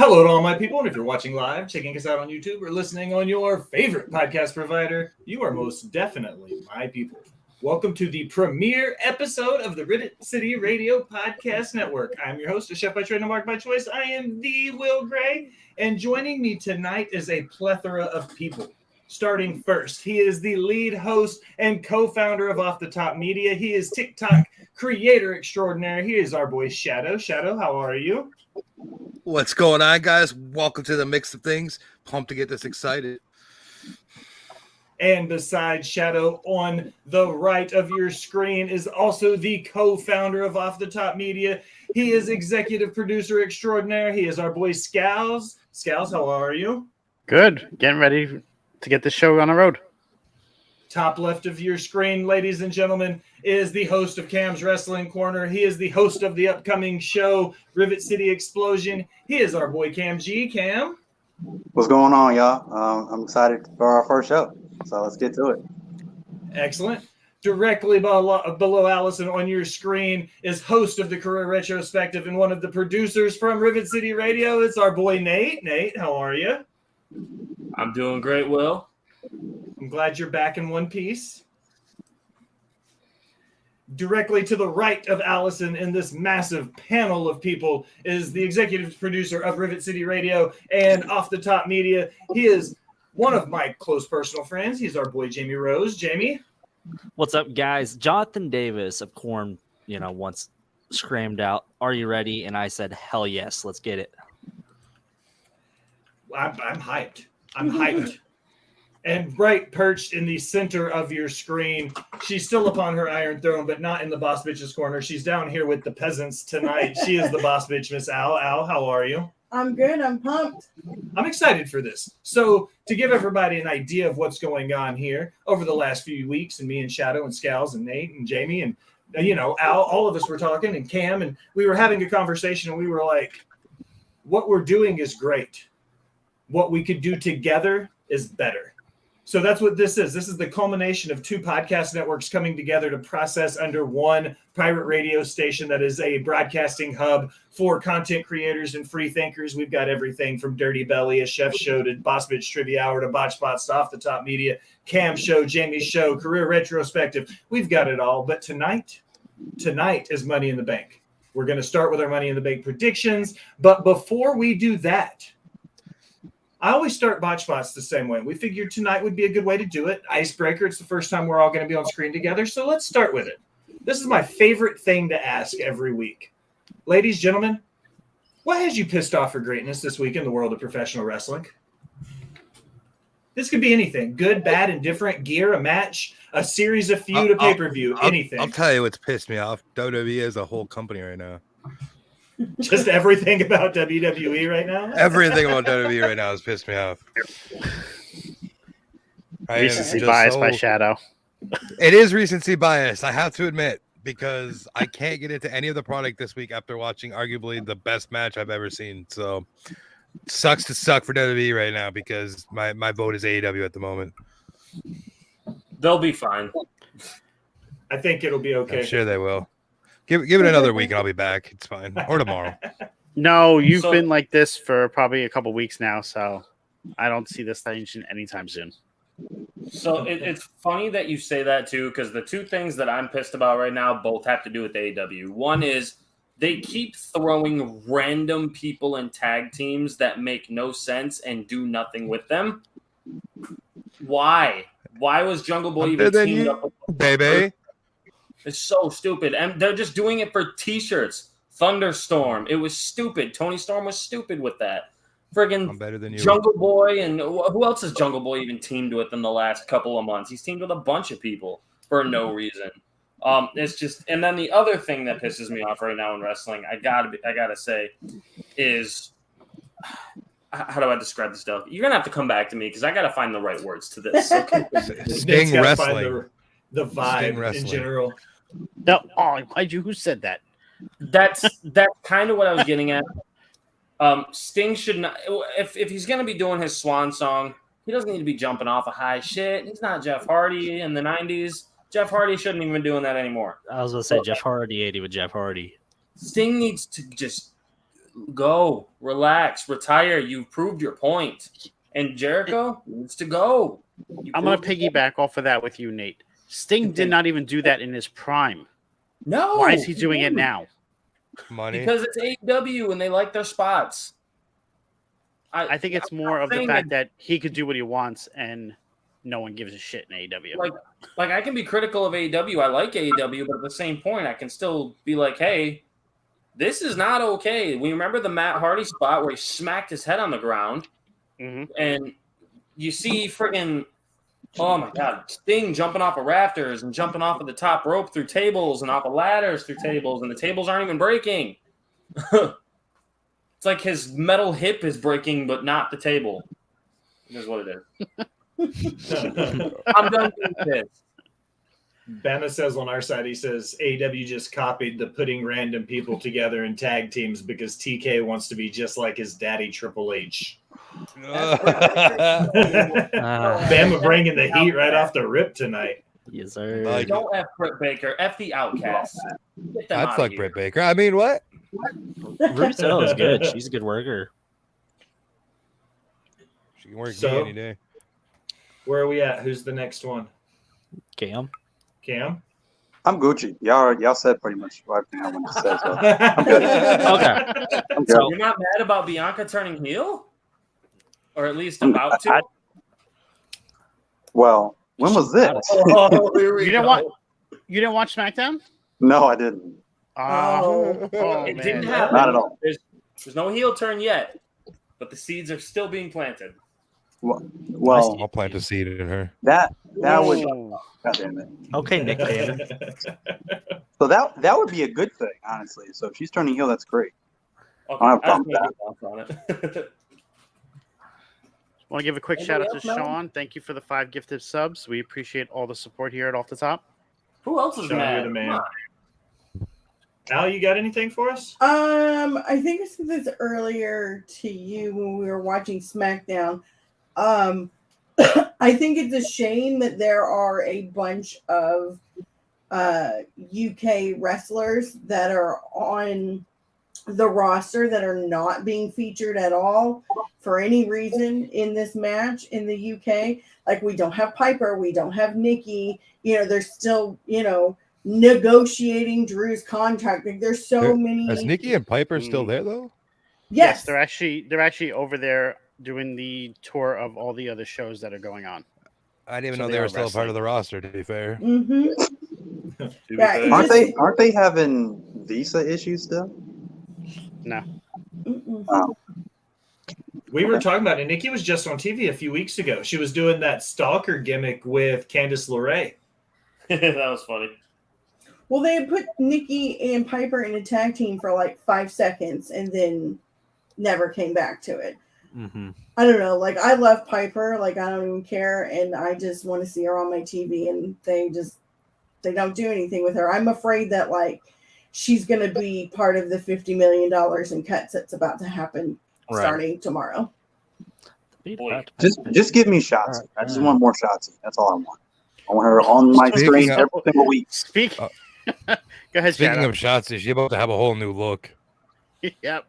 Hello to all my people, and if you're watching live, checking us out on YouTube, or listening on your favorite podcast provider, you are most definitely my people. Welcome to the premiere episode of the Rivet City Radio Podcast Network. I'm your host, a chef by trade and mark by choice. I am the Will Gray, and joining me tonight is a plethora of people. Starting first, he is the lead host and co-founder of Off the Top Media. He is TikTok creator extraordinaire. He is our boy Shadow. Shadow, how are you? What's going on, guys? Welcome to the mix of things. Pumped to get this excited. And besides Shadow, on the right of your screen is also the co-founder of Off the Top Media. He is executive producer extraordinaire. He is our boy Scals. Scals, how are you? Good. Getting ready to get this show on the road. Top left of your screen, ladies and gentlemen, is the host of Cam's Wrestling Corner. He is the host of the upcoming show, Rivet City Explosion. He is our boy Cam G. Cam. What's going on, y'all? I'm excited for our first show, so let's get to it. Excellent. Directly below Allison on your screen is host of the Career Retrospective and one of the producers from Rivet City Radio. It's our boy Nate. Nate, how are you? I'm doing great, Will. I'm glad you're back in one piece. Directly to the right of Allison in this massive panel of people is the executive producer of Rivet City Radio and Off the Top Media. He is one of my close personal friends. He's our boy Jamie Rose. Jamie? What's up, guys? Jonathan Davis of Korn, once screamed out, "Are you ready?" And I said, "Hell yes, let's get it." I'm hyped. I'm hyped. And right perched in the center of your screen, she's still upon her iron throne, but not in the boss bitch's corner. She's down here with the peasants tonight. She is the boss bitch, Miss Al. Al, how are you? I'm good. I'm pumped. I'm excited for this. So to give everybody an idea of what's going on here over the last few weeks, and me and Shadow and Scals and Nate and Jamie and, Al, all of us were talking, and Cam, and we were having a conversation, and we were like, what we're doing is great. What we could do together is better. So that's what this is. This is the culmination of two podcast networks coming together to process under one pirate radio station that is a broadcasting hub for content creators and free thinkers. We've got everything from Dirty Belly, a chef show, to Boss Bitch Trivia Hour, to Botch Spots, to Off the Top Media, Cam Show, Jamie's Show, Career Retrospective. We've got it all. But tonight is Money in the Bank. We're going to start with our Money in the Bank predictions. But before we do that, I always start Botch Spots the same way. We figured tonight would be a good way to do it. Icebreaker. It's the first time we're all going to be on screen together. So let's start with it. This is my favorite thing to ask every week. Ladies, gentlemen, what has you pissed off for greatness this week in the world of professional wrestling? This could be anything. Good, bad, indifferent, gear, a match, a series, a feud, a pay-per-view, anything. I'll tell you what's pissed me off. WWE is a whole company right now. Just everything about WWE right now? Everything about WWE right now has pissed me off. Recency bias by Shadow. It is recency bias, I have to admit, because I can't get into any of the product this week after watching arguably the best match I've ever seen. So sucks to suck for WWE right now because my vote is AEW at the moment. They'll be fine. I think it'll be okay. I'm sure they will. Give it another week and I'll be back. It's fine. Or tomorrow. No, you've been like this for probably a couple weeks now, so I don't see this changing anytime soon. So it's funny that you say that too, because the two things that I'm pissed about right now both have to do with AEW. One is they keep throwing random people in tag teams that make no sense and do nothing with them. Why? Why was Jungle Boy even teamed up with baby? It's so stupid. And they're just doing it for t-shirts. Thunderstorm. It was stupid. Tony Storm was stupid with that. Friggin' better than you. Jungle Boy, and who else has Jungle Boy even teamed with in the last couple of months? He's teamed with a bunch of people for no reason. It's just, and then the other thing that pisses me off right now in wrestling, I gotta say, is how do I describe this stuff? You're gonna have to come back to me because I gotta find the right words to this. Okay? Sting wrestling. The vibe in general. No, who said that? That's kind of what I was getting at. Sting should not. If he's gonna be doing his swan song, he doesn't need to be jumping off a high shit. He's not Jeff Hardy in the '90s. Jeff Hardy shouldn't even be doing that anymore. I was gonna say Jeff Hardy 80 with Jeff Hardy. Sting needs to just go, relax, retire. You've proved your point. And Jericho needs to go. I'm going to piggyback off of that with you, Nate. Sting did not even do that in his prime. No. Why is he doing it now? Money. Because it's AEW and they like their spots. I think it's more of the fact that he could do what he wants and no one gives a shit in AEW. Like I can be critical of AEW. I like AEW, but at the same point, I can still be like, hey, this is not okay. We remember the Matt Hardy spot where he smacked his head on the ground, and you see friggin', oh my God, Sting jumping off of rafters and jumping off of the top rope through tables and off of ladders through tables, and the tables aren't even breaking. It's like his metal hip is breaking, but not the table. Is what it is. I'm done being pissed. Bama says on our side, he says AEW just copied the putting random people together in tag teams because TK wants to be just like his daddy Triple H. Bama bringing the heat right off the rip tonight. Yes, sir. Like Don't F Britt Baker. F the Outcasts. Get them I'd out fuck of here. Britt Baker. I mean, what? Ruby Soho is good. She's a good worker. She can work So- me any day. Where are we at? Who's the next one? Cam. Cam? I'm Gucci. Y'all said pretty much everything I wanted to say. So I'm good. Okay. I'm good. So- You're not mad about Bianca turning heel? Or at least about to? Well, when was this? Oh, here we You didn't go. You didn't watch SmackDown? No, I didn't. Oh, It didn't man. happen. Not at all. There's no heel turn yet, but the seeds are still being planted. Well, I'll plant a seed in her. that would. Whoa. God damn it. Okay, Nick Taylor. So that would be a good thing, honestly. So if she's turning heel, that's great. Okay, I have a I just problem made with your thoughts on it. Want to give a quick Anybody shout out to else know? Sean. Thank you for the 5 gifted subs. We appreciate all the support here at Off the Top. Who else is Sean, mad? you're the man. Come on. Al, you got anything for us? I think I said this earlier to you when we were watching SmackDown. I think it's a shame that there are a bunch of UK wrestlers that are on the roster that are not being featured at all for any reason in this match in the UK. Like, we don't have Piper, we don't have Nikki. They're still, negotiating Drew's contract. Like, there's so many. Is Nikki and Piper still there though? Yes, They're actually over there doing the tour of all the other shows that are going on. I didn't even So know they they are were still a part of the roster. To be fair, Mm-hmm. To be Yeah, fair. Aren't they having visa issues still? No. We were talking about it. Nikki was just on TV a few weeks ago. She was doing that stalker gimmick with Candice LeRae. That was funny. Well, they had put Nikki and Piper in a tag team for like 5 seconds and then never came back to it. Mm-hmm. I don't know. Like, I love Piper. Like, I don't even care. And I just want to see her on my TV. And they don't do anything with her. I'm afraid that, like, she's going to be part of the $50 million in cuts that's about to happen starting tomorrow. Boy. Just give me shots. I just want more shots. That's all I want. I want her on my Speaking screen of- every single week. Go ahead, speaking Shadow. of Shotzi, she's about to have a whole new look. Yep.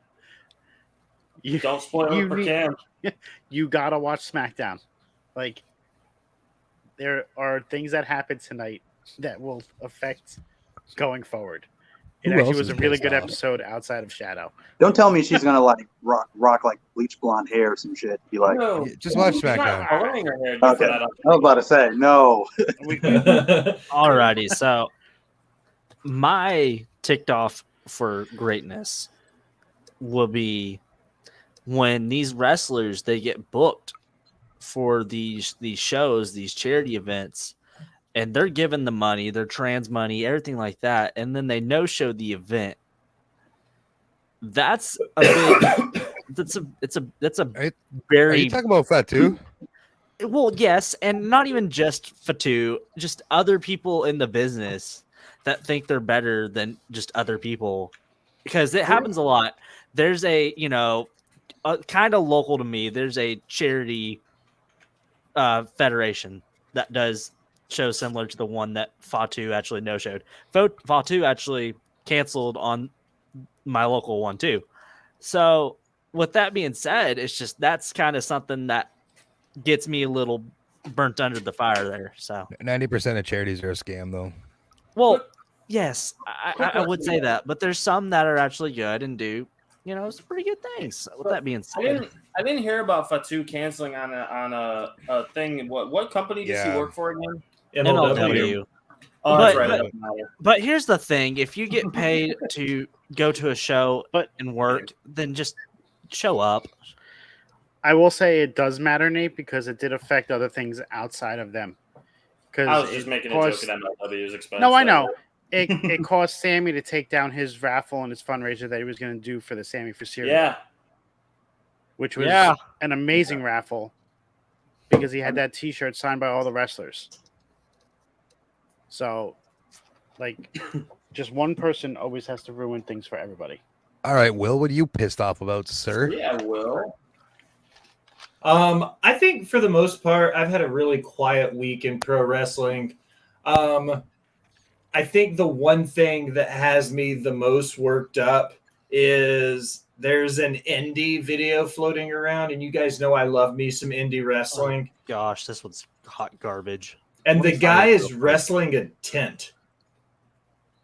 You, Don't spoil you it for need- Cam. you gotta watch SmackDown. Like, there are things that happen tonight that will affect going forward. It Who actually else was is a really pissed good off? episode outside of Shadow. Don't tell me she's gonna like rock like bleach blonde hair or some shit. Be like, No, Yeah, just watch she's not SmackDown. coloring her hair. okay. I was about to say no. Alrighty, so my ticked off for greatness will be when these wrestlers they get booked for these shows, these charity events, and they're given the money, their trans money, everything like that, and then they no-show the event. That's a big. That's a Are very you talking about Fatu? well, yes, and not even just Fatu, just other people in the business that think they're better than just other people, because it happens a lot. There's a, kind of local to me. There's a charity federation that does shows similar to the one that Fatu actually no-showed. Fatu actually canceled on my local one too. So with that being said, it's just that's kind of something that gets me a little burnt under the fire there. So 90% of charities are a scam, though. well, yes, I would say that, but there's some that are actually good and do, some pretty good things. With that being said, I didn't hear about Fatu canceling on a thing. What company does he Yeah. work for again? MLW. Oh, that's right. But here's the thing: if you get paid to go to a show and work, then just show up. I will say it does matter, Nate, because it did affect other things outside of them. Because I was just making a joke at MLW's expense. No, I know. It cost Sammy to take down his raffle and his fundraiser that he was going to do for the Sammy for Syria. Yeah. Which was an amazing raffle because he had that T-shirt signed by all the wrestlers. So, just one person always has to ruin things for everybody. All right, Will, what are you pissed off about, sir? Yeah, Will. I think for the most part, I've had a really quiet week in pro wrestling. I think the one thing that has me the most worked up is there's an indie video floating around, and you guys know I love me some indie wrestling. Oh, gosh, this one's hot garbage. And the guy is wrestling a tent.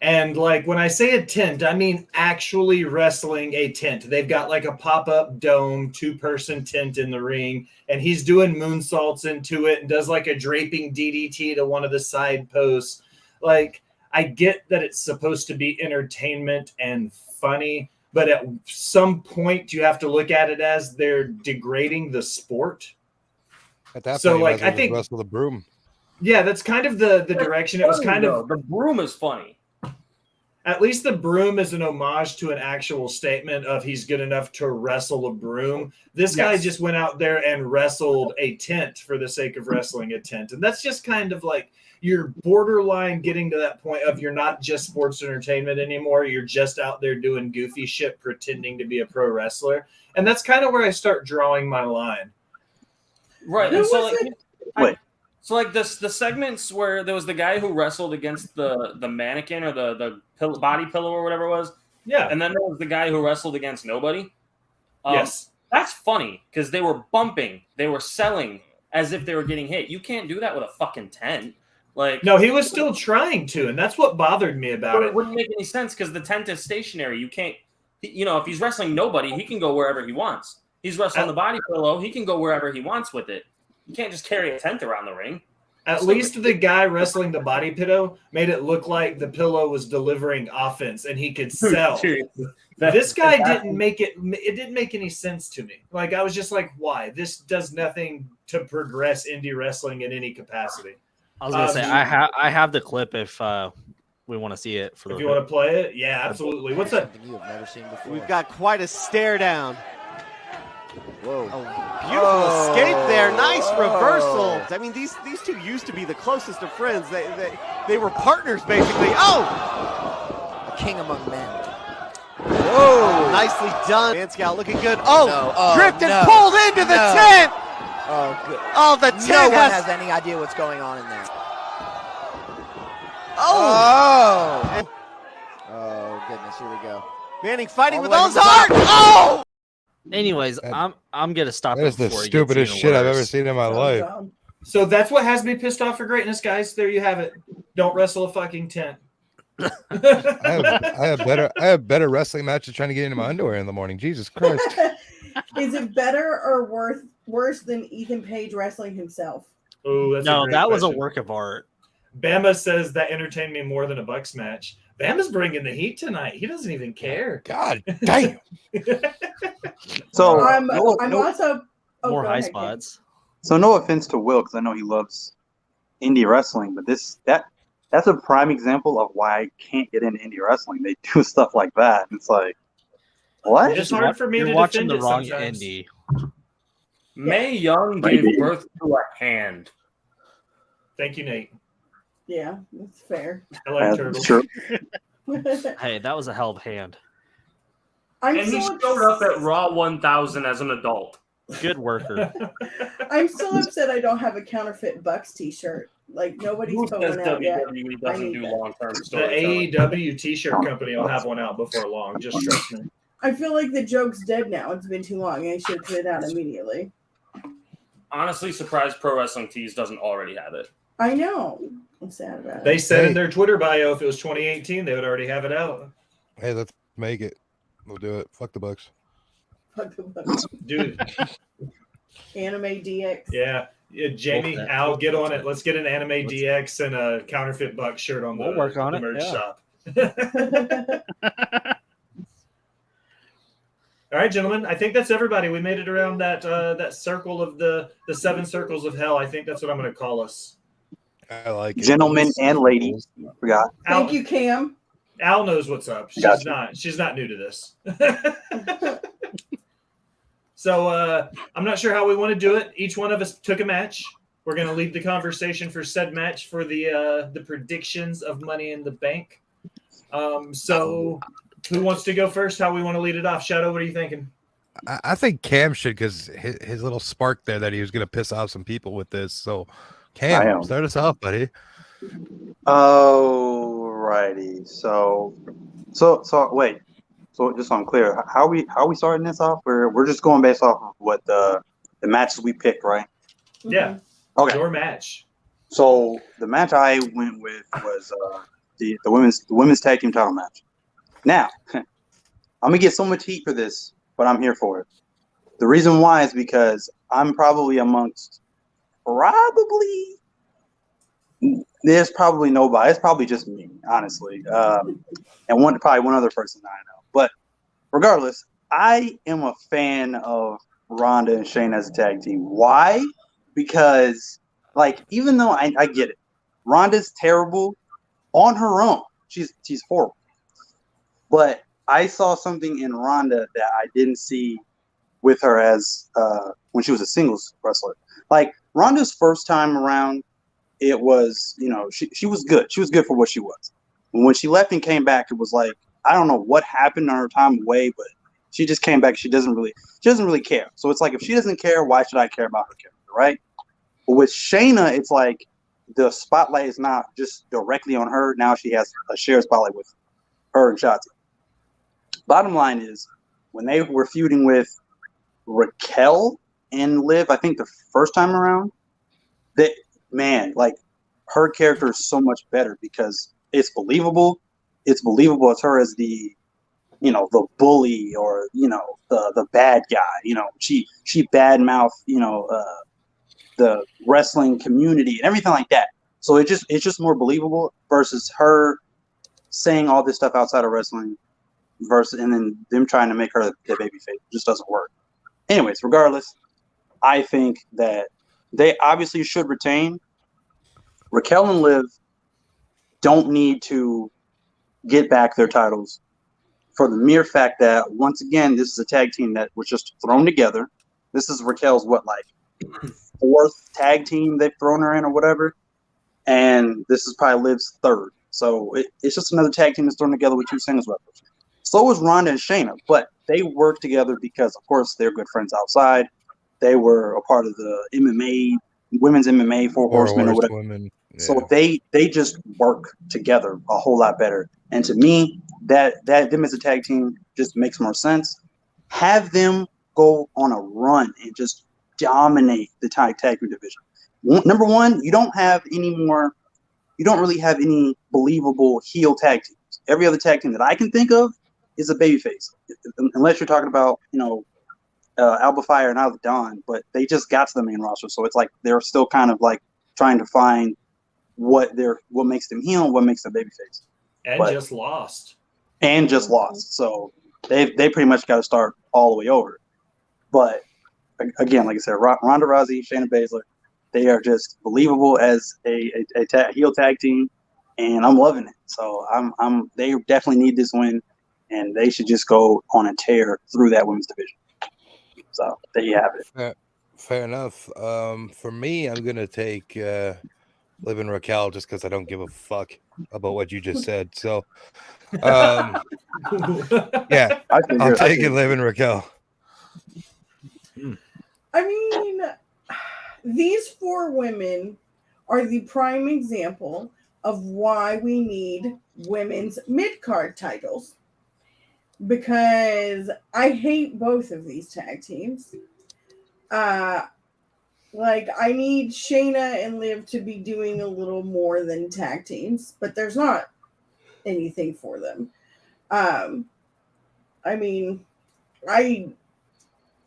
And when I say a tent, I mean actually wrestling a tent. They've got a pop-up dome, 2-person tent in the ring, and he's doing moonsaults into it and does a draping DDT to one of the side posts. I get that it's supposed to be entertainment and funny, but at some point you have to look at it as they're degrading the sport. At that So, point, I think wrestle the broom. Yeah, that's kind of the direction. It was kind of the broom is funny. At least the broom is an homage to an actual statement of he's good enough to wrestle a broom. This guy just went out there and wrestled a tent for the sake of wrestling a tent. And that's just kind of you're borderline getting to that point of you're not just sports entertainment anymore. You're just out there doing goofy shit, pretending to be a pro wrestler. And that's kind of where I start drawing my line. Right. Who And so was it? So the segments where there was the guy who wrestled against the mannequin or the body pillow or whatever it was. Yeah. And then there was the guy who wrestled against nobody. Yes. That's funny because they were bumping. They were selling as if they were getting hit. You can't do that with a fucking tent. No, he was still trying to, and that's what bothered me about it. It wouldn't make any sense because the tent is stationary. You can't, if he's wrestling nobody, he can go wherever he wants. He's wrestling the body pillow. He can go wherever he wants with it. You can't just carry a tent around the ring. At least the guy wrestling the body pillow made it look like the pillow was delivering offense and he could sell. This guy didn't make it. It didn't make any sense to me. I was just why? This does nothing to progress indie wrestling in any capacity. I was gonna say I have the clip if we want to see it. If you want to play it, yeah, absolutely. What's that? You have never seen before. We've got quite a stare down. Whoa. Beautiful escape there. Nice reversal. I mean, these two used to be the closest of friends. They were partners, basically. Oh! A king among men. Whoa! Nicely done. Manscow looking good. Oh! No. Tripped and pulled into the tent! Oh, good. Oh, the tent No one has any idea what's going on in there. Oh! Oh, goodness. Here we go. Manning fighting All with the way all to his the heart! top. Oh! Anyways, I'm gonna stop. That is the stupidest shit I've ever seen in my life. So that's what has me pissed off for greatness, guys. There you have it. Don't wrestle a fucking tent. I have better wrestling matches trying to get into my underwear in the morning. Jesus Christ. Is it better or worse than Ethan Page wrestling himself? Oh, that's No, that was a question. work of art. Bama says that entertained me more than a Bucks match. Bama's bringing the heat tonight. He doesn't even care. God damn. So I'm no, also More go high ahead, spots. so no offense to Will, because I know he loves indie wrestling, but that's a prime example of why I can't get into indie wrestling. They do stuff like that. It's what? It's hard for me You're to watching defend the it wrong sometimes. indie. Mae Young gave birth to a hand. Thank you, Nate. Yeah, that's fair. I like turtles. Sure. Hey, that was a hell of a hand. I'm And he so showed up at Raw 1000 as an adult. Good worker. I'm still upset I don't have a counterfeit Bucks T-shirt. Nobody's Who put says one out yet. WWE I doesn't need do that. long-term The storytelling? AEW t-shirt company will have one out before long. Just trust me. I feel like the joke's dead now. It's been too long. I should put it out immediately. Honestly, surprised Pro Wrestling Tees doesn't already have it. I know. I'm sad about it. They said in their Twitter bio if it was 2018, they would already have it out. Hey, let's make it. We'll do it. Fuck the Bucks. Dude. Anime DX. Yeah. Jamie, Al, get on it. Let's get an Anime DX and a Counterfeit Buck shirt on We'll work on the it, merch yeah. shop. All right, gentlemen. I think that's everybody. We made it around that circle of the 7 circles of hell. I think that's what I'm going to call us. I like it. Gentlemen and ladies. Forgot. Thank you, Cam. Al knows what's up. She's not new to this. So I'm not sure how we want to do it. Each one of us took a match. We're going to leave the conversation for said match for the predictions of Money in the Bank. So who wants to go first? How we want to lead it off? Shadow, what are you thinking? I think Cam should, because his little spark there that he was going to piss off some people with this. So Cam, start us off, buddy. Alrighty. So wait. So just so I'm clear, how we starting this off? We're just going based off of what the matches we picked, right? Yeah. Okay. Your match. So the match I went with was the women's tag team title match. Now, I'm gonna get so much heat for this, but I'm here for it. The reason why is because I'm probably amongst there's probably nobody. It's probably just me, honestly, and probably one other person that I know. But regardless, I am a fan of Ronda and Shayna as a tag team. Why? Because, even though I get it, Ronda's terrible on her own. She's horrible. But I saw something in Ronda that I didn't see with her as when she was a singles wrestler. Ronda's first time around, it was, she was good. She was good for what she was. And when she left and came back, it was like, I don't know what happened on her time away, but she just came back. She doesn't really care. So it's like, if she doesn't care, why should I care about her character, right? But with Shayna, it's like the spotlight is not just directly on her. Now she has a shared spotlight with her and Shotzi. Bottom line is, when they were feuding with Raquel and Liv, I think the first time around, her character is so much better because it's believable. It's believable as her as the bully or, the bad guy. She badmouth, the wrestling community and everything like that. So it's just more believable versus her saying all this stuff outside of wrestling and then them trying to make her the babyface. It just doesn't work. Anyways, regardless, I think that they obviously should retain. Raquel and Liv don't need to get back their titles for the mere fact that, once again, this is a tag team that was just thrown together. This is Raquel's, 4th tag team they've thrown her in or whatever. And this is probably Liv's 3rd. So it's just another tag team that's thrown together with 2 singles wrestlers. So is Ronda and Shayna, but they work together because, of course, they're good friends outside. They were a part of the MMA, women's MMA, Four Horsemen or whatever. Women. Yeah. So they just work together a whole lot better. And to me, that them as a tag team just makes more sense. Have them go on a run and just dominate the tag team division. Number one, you don't really have any believable heel tag teams. Every other tag team that I can think of is a babyface, unless you're talking about, Alba Fire and Out of the Dawn, but they just got to the main roster. So it's like they're still kind of trying to find what makes them heel and what makes them babyface. Just lost. So they pretty much got to start all the way over. But again, like I said, Ronda Rousey, Shayna Baszler, they are just believable as a heel tag team, and I'm loving it. So they definitely need this win, and they should just go on a tear through that women's division. So there you have it. Fair enough. For me, I'm gonna take Liv and Raquel just because I don't give a fuck about what you just said. So, yeah, I'm taking Liv and Raquel. I mean, these 4 women are the prime example of why we need women's mid-card titles. because I hate both of these tag teams. Like, I need Shayna and Liv to be doing a little more than tag teams, but there's not anything for them. I mean,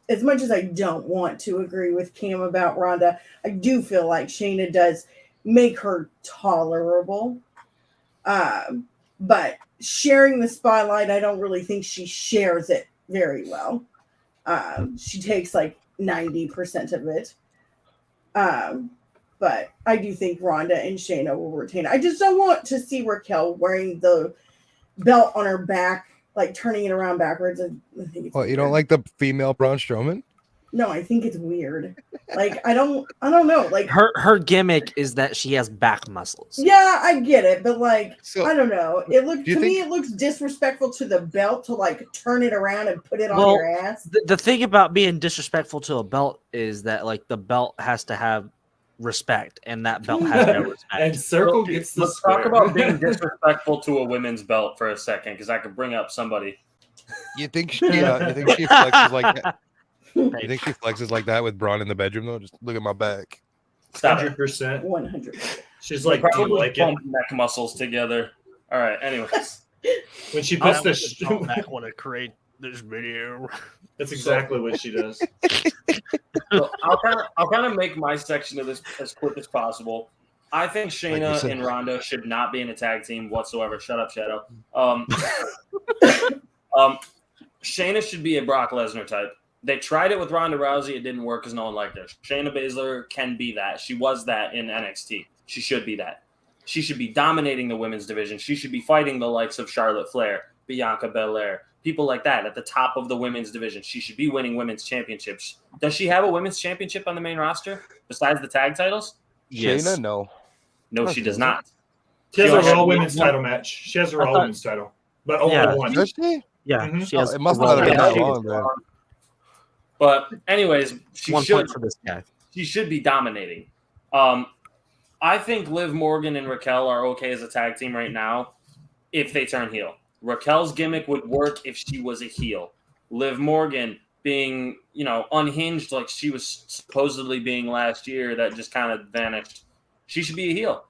as much as I don't want to agree with Cam about Ronda, I do feel like Shayna does make her tolerable. But sharing the spotlight, I don't really think she shares it very well. She takes like 90% of it. But I do think Ronda and Shayna will retain. I just don't want to see Raquel wearing the belt on her back, like turning it around backwards. I think it's Well, you weird. don't like the female Braun Strowman? No, I think it's weird. Like, I don't know. Like, Her gimmick is that she has back muscles. yeah, I get it, but like, So, I don't know. It looks do you to me, think- it looks disrespectful to the belt to like turn it around and put it on Well, your ass. The thing about being disrespectful to a belt is that like the belt has to have respect, and that belt has no respect. And Circle gets the Let's square. talk about being disrespectful to a women's belt for a second, because I could bring up somebody. You think she flexes like that? You think she flexes like that with Braun in the bedroom though? Just look at my back. Stop it. 100%. 100%. She's like, do you Probably like it? pump neck muscles together. All right. Anyways, When she puts the back want to create this video. that's exactly what she does. so I'll kind of make my section of this as quick as possible. I think Shayna said. and Ronda should not be in a tag team whatsoever. Shut up, Shadow. Shayna should be a Brock Lesnar type. They tried it with Ronda Rousey. It didn't work because no one liked her. Shayna Baszler can be that. She was that in NXT. She should be that. She should be dominating the women's division. She should be fighting the likes of Charlotte Flair, Bianca Belair, people like that at the top of the women's division. She should be winning women's championships. Does she have a women's championship on the main roster besides the tag titles? Yes. Shayna, no. No, she does not. She has She a only Raw has Women's one. title match. She has a I Raw thought- Women's title, but only Yeah. one. Does she? Yeah, Mhm. she has it must a not have been Raw that Women's long then. But anyways, she 1 should point for this guy. she should be dominating. I think Liv Morgan and Raquel are okay as a tag team right now if they turn heel. Raquel's gimmick would work if she was a heel. Liv Morgan being, unhinged like she was supposedly being last year that just kind of vanished. She should be a heel.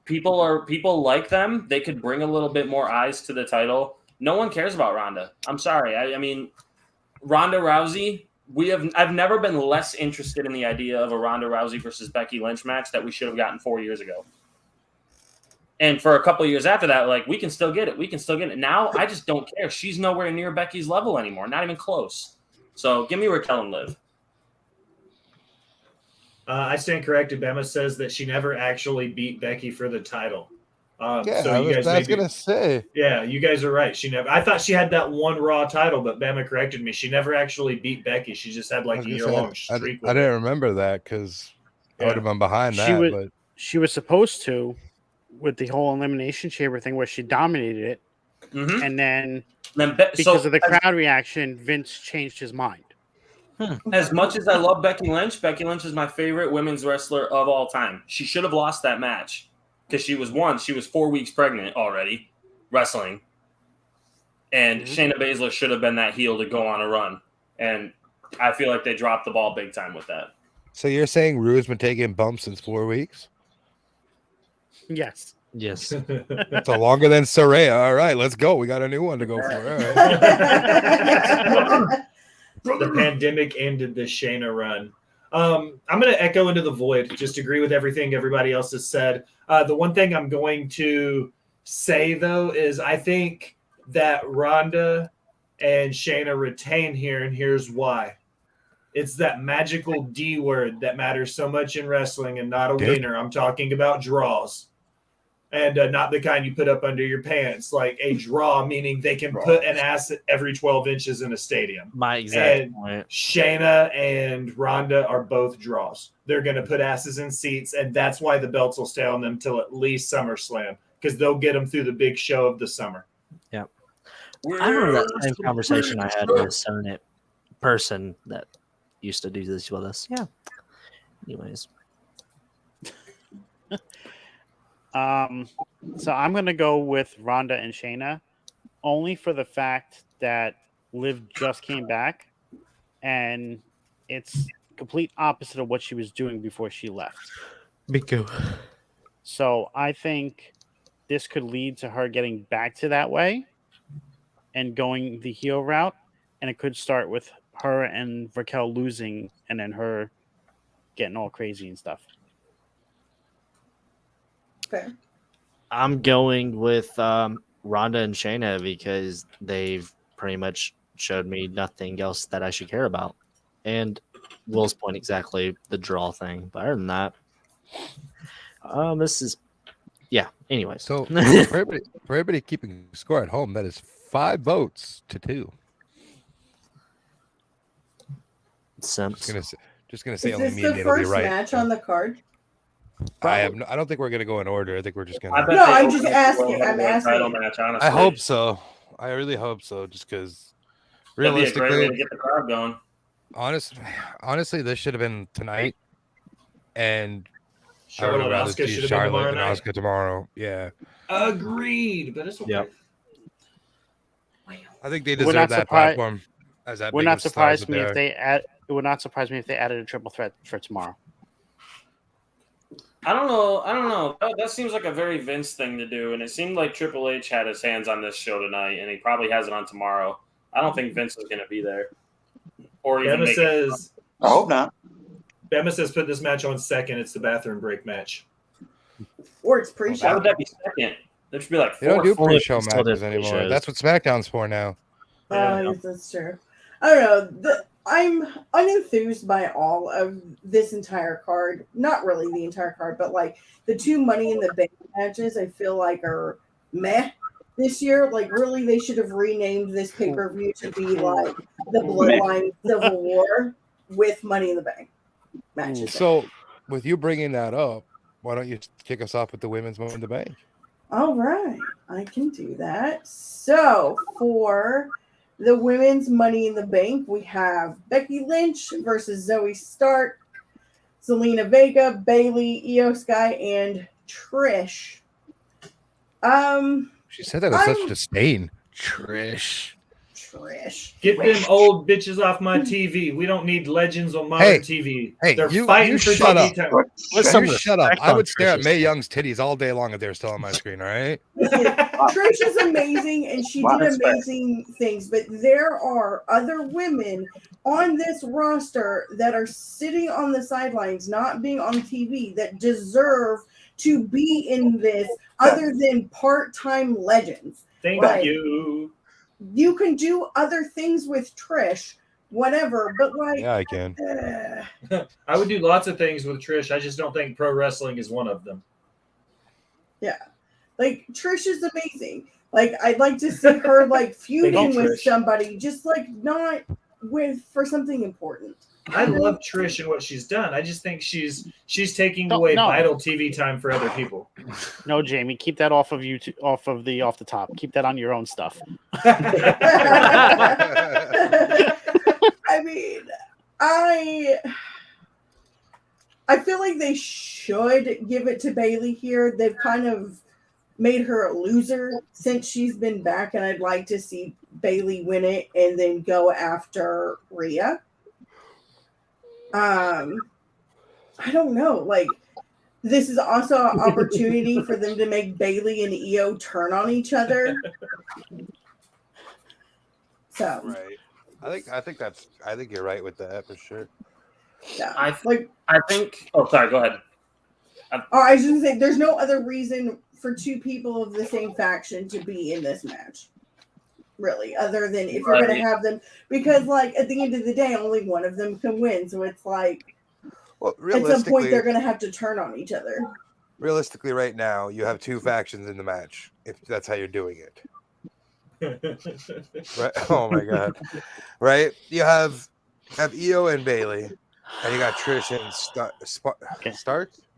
People like them. They could bring a little bit more eyes to the title. No one cares about Ronda. I'm sorry. I mean, Ronda Rousey, I've never been less interested in the idea of a Ronda Rousey versus Becky Lynch match that we should have gotten 4 years ago. And for a couple of years after that, like, we can still get it. We can still get it. Now, I just don't care. She's nowhere near Becky's level anymore. Not even close. So give me Raquel and Liv. I stand corrected. Bama says that she never actually beat Becky for the title. Yeah, so you guys I was maybe- gonna say. Yeah, you guys are right. She never. I thought she had that one Raw title, but Bama corrected me. She never actually beat Becky. She just had I like was a gonna year say, long I streak. didn't remember that because I would have been behind She that. would- But She was supposed to, with the whole Elimination Chamber thing where she dominated it, Mm-hmm. and then Then because of the crowd reaction, Vince changed his mind. As much as I love Becky Lynch is my favorite women's wrestler of all time. She should have lost that match because she was 4 weeks pregnant already wrestling. And Shayna Baszler should have been that heel to go on a run. And I feel like they dropped the ball big time with that. so you're saying Rue's been taking bumps since 4 weeks? Yes. Yes. So longer than Saraya. All right, let's go. We got a new one to go for. All right. The pandemic ended this Shayna run. I'm going to echo into the void, just agree with everything everybody else has said. The one thing I'm going to say, though, is I think that Ronda and Shayna retain here, and here's why. It's that magical D word that matters so much in wrestling and not a Dick. wiener. I'm talking about draws. And not the kind you put up under your pants, like a draw, meaning they can put an ass every 12 inches in a stadium. My exact And point. Shayna and Ronda are both draws. They're going to put asses in seats, and that's why the belts will stay on them till at least SummerSlam, because they'll get them through the big show of the summer. I remember that same conversation I had with a Sonnet person that used to do this with us. Yeah. Anyways. So I'm gonna go with Ronda and Shayna. only for the fact that Liv just came back, and it's complete opposite of what she was doing before she left. Miku. So I think this could lead to her getting back to that way and going the heel route, and it could start with her and Raquel losing, and then her getting all crazy and stuff. Fair. I'm going with Ronda and Shayna because they've pretty much showed me nothing else that I should care about. And Will's point exactly, the draw thing. But other than that, this is, yeah. Anyways, So for everybody keeping score at home, that is 5 votes to 2. Simps. Just gonna say Is only this me the and Neil will be first right. match on the card? I don't think we're gonna go in order. I think we're just I gonna. bet No, they I'm open just up the asking, World I'm Heavyweight title asking. match, honestly. I hope so. I really hope so. Just because That'd be a great way to realistically, get the crowd going. honestly, this should have been tonight, and I would Charlotte have rather Asuka see should have been tomorrow Charlotte and night. Asuka tomorrow. Yeah, Agreed, but it's okay. Yep. I think they We're deserve not that surprised- platform. As that Would big not of stars surprise that me they if are. they add. It would not surprise me if they added a triple threat for tomorrow. I don't know. That seems like a very Vince thing to do, and it seemed like Triple H had his hands on this show tonight, and he probably has it on tomorrow. I don't think Vince is going to be there. Or even Bama make says. I hope not. Bama says put this match on second. It's the bathroom break match. Or it's Why pre-show. would that be second? There should be like They don't do four. pre-show Still do matches anymore. pre-shows. That's what SmackDown's for now. Yeah. That's true. I don't know. I'm unenthused by all of this entire card. Not really the entire card, but like the 2 Money in the Bank matches, I feel like are meh this year. Like, really, they should have renamed this pay-per-view to be like the Bloodline Civil War with Money in the Bank matches. So, with you bringing that up, why don't you kick us off with the women's Money in the Bank? All right, I can do that. So for the women's Money in the Bank, we have Becky Lynch versus Zoe Stark, Zelina Vega, Bailey, Io Sky, and Trish. She said that with such disdain. Trish. Get them old bitches off my TV. We don't need legends on modern TV. Hey, They're you fighting for shut TV up. time. Let's some You shut up. respect I on would stare at Trish's Mae stuff. Young's titties all day long if they're still on my screen, all right? Listen, Trish is amazing and she Lot of did respect. amazing things, but there are other women on this roster that are sitting on the sidelines, not being on TV, that deserve to be in this other than part-time legends. Thank Right. you. You can do other things with Trish, whatever, but like, Yeah, I can. I would do lots of things with Trish. I just don't think pro wrestling is one of them. like Trish is amazing. Like, I'd like to see her like feuding with Trish. somebody, just like not for something important. I love Trish and what she's done. I just think she's taking No, away no. vital TV time for other people. No, Jamie, keep that off of YouTube, off the top. Keep that on your own stuff. I mean, I feel like they should give it to Bailey here. They've kind of made her a loser since she's been back, and I'd like to see Bailey win it and then go after Rhea. I don't know. Like, this is also an opportunity for them to make Bailey and Io turn on each other. So, Right. I think you're right with that for sure. yeah. I Like, think. Oh, sorry. Go ahead. I was just gonna say, there's no other reason for 2 people of the same faction to be in this match, really, other than if you're gonna have them, because like at the end of the day, only one of them can win. So it's like Well, at some point they're gonna have to turn on each other. realistically, right now you have 2 factions in the match. If that's how you're doing it, right? Oh my god, right? You have Io and Bailey, and you got Trish and Stark.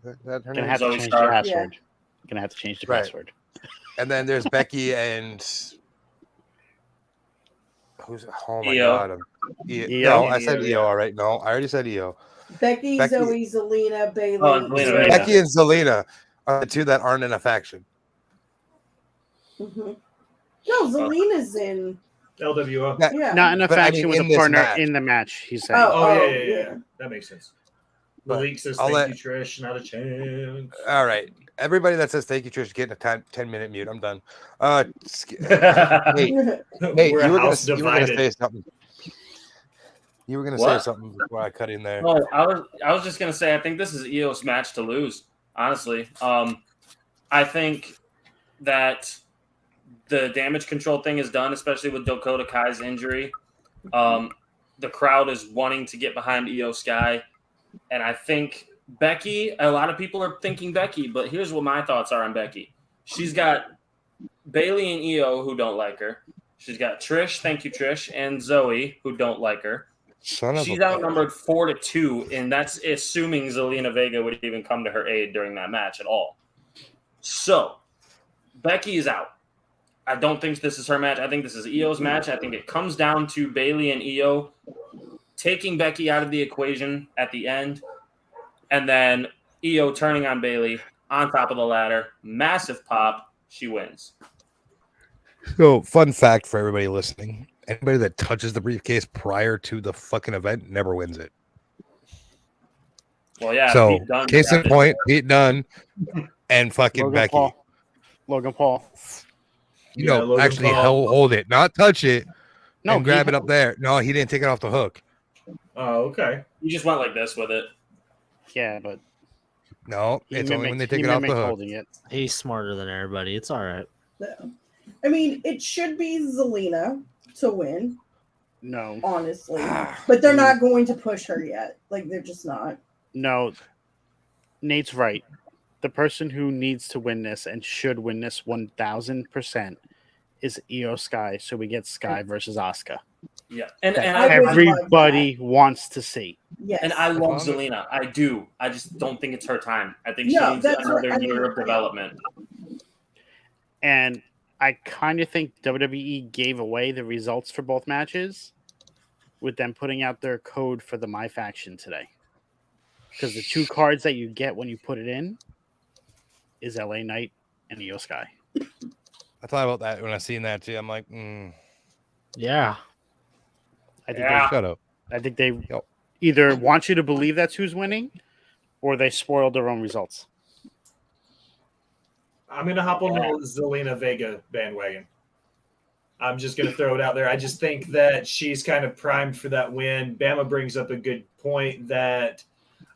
Is that her Gonna name? have to Zoe change the Stark. password. Gonna have to change the Right. password. And then there's Becky and who's? Oh my Io. god, Io? No, I said Io, Io. yeah. All right, no, I already said Io. Zoe, Zelina, Bailey. Oh, and Zelina, Rhea. yeah. Becky and Zelina are the 2 that aren't in a faction. Mhm. No, Zelina's in. LWO. Yeah. Not in a But I faction mean, with in a this partner match. in the match, he's saying. Oh, yeah, Oh, yeah, yeah, yeah. That makes sense. But Malik says, I'll thank let- you, Trish. Not a chance. All right. Everybody that says thank you, Trish, getting a 10-minute mute. I'm done. Nate, Nate, We're you a were house gonna divided. say something. You were gonna say What? something before I cut in there. Oh, I was just gonna say I think this is Io's match to lose. Honestly, I think that the damage control thing is done, especially with Dakota Kai's injury. The crowd is wanting to get behind Io Sky, and I think Becky. A lot of people are thinking Becky, but here's what my thoughts are on Becky. She's got Bailey and Io who don't like her. She's got Trish, thank you, Trish, and Zoe who don't like her. Son of She's a outnumbered 4-2, and that's assuming Zelina Vega would even come to her aid during that match at all. So, Becky is out. I don't think this is her match. I think this is Io's match. I think it comes down to Bailey and Io taking Becky out of the equation at the end, and then Io turning on Bailey on top of the ladder. Massive pop. She wins. So, fun fact for everybody listening: anybody that touches the briefcase prior to the fucking event never wins it. Well, yeah. So, Pete Dunne case in got it. point, Pete Dunne and fucking Logan Becky. Paul. Logan Paul. You Yeah, know, Logan actually Paul. hold it, not touch it, No, and grab he- it up there. No, he didn't take it off the hook. Oh, okay. You just went like this with it. Yeah, but No, he it's only when they mimicked- take he it off the mimicked hook. holding it. He's smarter than everybody. It's all right. I mean, it should be Zelina to win, No, honestly. Ah, But they're not going to push her yet. Like, they're just not. no. Nate's right. The person who needs to win this and should win this 1000% is Io Sky. So we get Sky versus Asuka. Yeah. And That I would really everybody wants to see. Yes. And I love As long Zelina. I do. I just don't think it's her time. I think No, she needs that's another what I mean. year of development. And I kind of think WWE gave away the results for both matches with them putting out their code for the My Faction today. Because the two cards that you get when you put it in is LA Knight and Io Sky. I thought about that when I seen that too. I'm like, Yeah. I think Yeah. shut up. I think they Yep. either want you to believe that's who's winning, or they spoiled their own results. I'm going to hop on the Zelina Vega bandwagon. I'm just going to throw it out there. I just think that she's kind of primed for that win. Bama brings up a good point that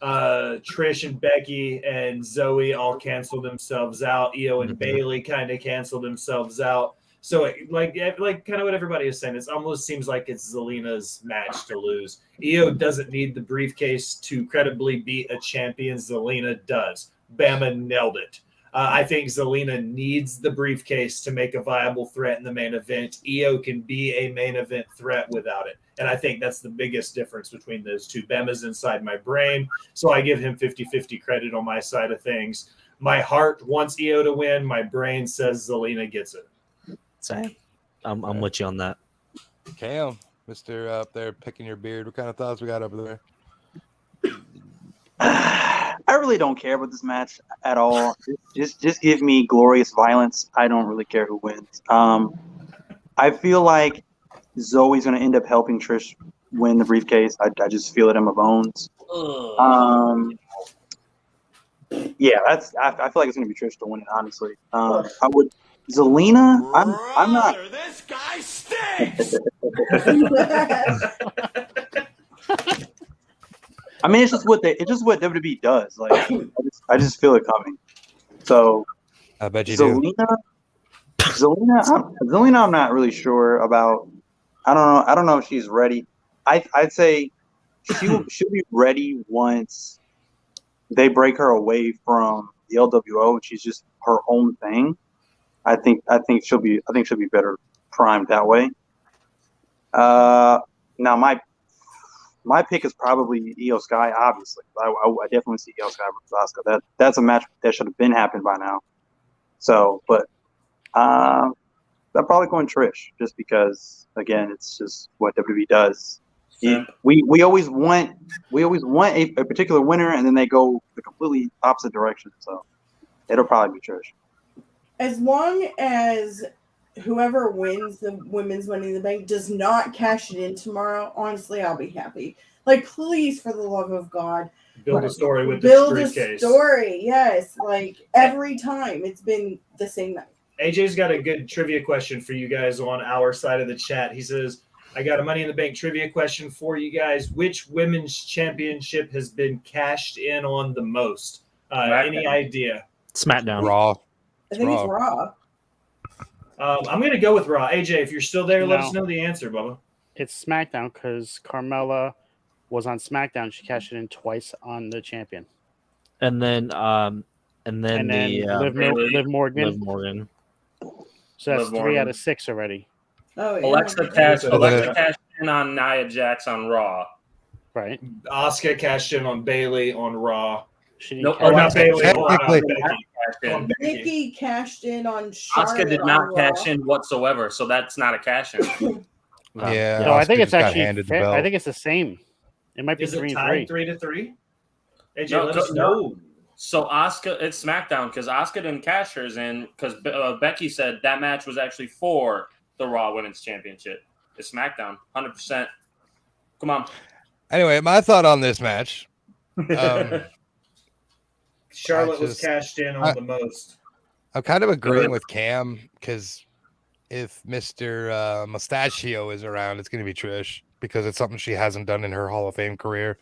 Trish and Becky and Zoe all cancel themselves out. Io and Bailey kind of cancel themselves out. So, like kind of what everybody is saying, it almost seems like it's Zelina's match to lose. Io doesn't need the briefcase to credibly beat a champion. Zelina does. Bama nailed it. I think Zelina needs the briefcase to make a viable threat in the main event. Io can be a main event threat without it. And I think that's the biggest difference between those two. Bama's inside my brain, so I give him 50-50 credit on my side of things. My heart wants Io to win. My brain says Zelina gets it. Same. I'm with you on that. Cam, Mr. Up there picking your beard. What kind of thoughts we got over there? I really don't care about this match at all. Just give me glorious violence. I don't really care who wins. I feel like Zoe's going to end up helping Trish win the briefcase. I just feel it in my bones. Yeah, that's. I feel like it's going to be Trish to win it. Honestly, I would. Zelina, I'm not. This guy stinks. I mean, it's just what WWE does. Like, I just feel it coming. So, I bet you do. Zelina, I'm not really sure about. I don't know if she's ready. I'd say she'll be ready once they break her away from the LWO and she's just her own thing. I think she'll be better primed that way. Now my pick is probably Io Sky. Obviously, I definitely see Io Sky versus Asuka. That's a match that should have been happened by now. So, but I'm probably going Trish just because again, it's just what WWE does. We always want a particular winner, and then they go the completely opposite direction. So it'll probably be Trish. As long as whoever wins the women's Money in the Bank does not cash it in tomorrow, honestly, I'll be happy. Like, please, for the love of God, Build a story with the build a briefcase. story. Yes, like every time it's been the same night. AJ's got a good trivia question for you guys on our side of the chat. He says, I got a Money in the Bank trivia question for you guys. Which women's championship has been cashed in on the most? Any idea? SmackDown. Raw. I think it's Raw. I'm going to go with Raw. AJ, if you're still there, let No. us know the answer, Bubba. It's SmackDown because Carmella was on SmackDown. She cashed it in twice on the champion. And then Liv Morgan. Liv Morgan. So that's Liv 3 Morgan. out of 6 already. Oh, yeah. Alexa cashed in on Nia Jax on Raw. Right. Asuka cashed in on Bailey on Raw. She didn't Nope. cash Or not it. Bailey. Technically- Becky. On Becky. Nikki cashed in on Charlotte. Asuka did on not Raw. cash in whatsoever, so that's not a cash in. Yeah. No, I think Asuka it's just got actually handed the fair. I belt. think it's the same. It might be Is it 3 and tied 3. 3-3? AJ, No, let us know. no. So Asuka, it's SmackDown because Asuka didn't cash hers in because Becky said that match was actually for the Raw Women's Championship. It's SmackDown, 100%. Come on. Anyway, my thought on this match. Charlotte I was just- cashed in on the most. I'm kind of agreeing ahead. with Cam because if Mr. Mustachio is around, it's going to be Trish because it's something she hasn't done in her Hall of Fame career.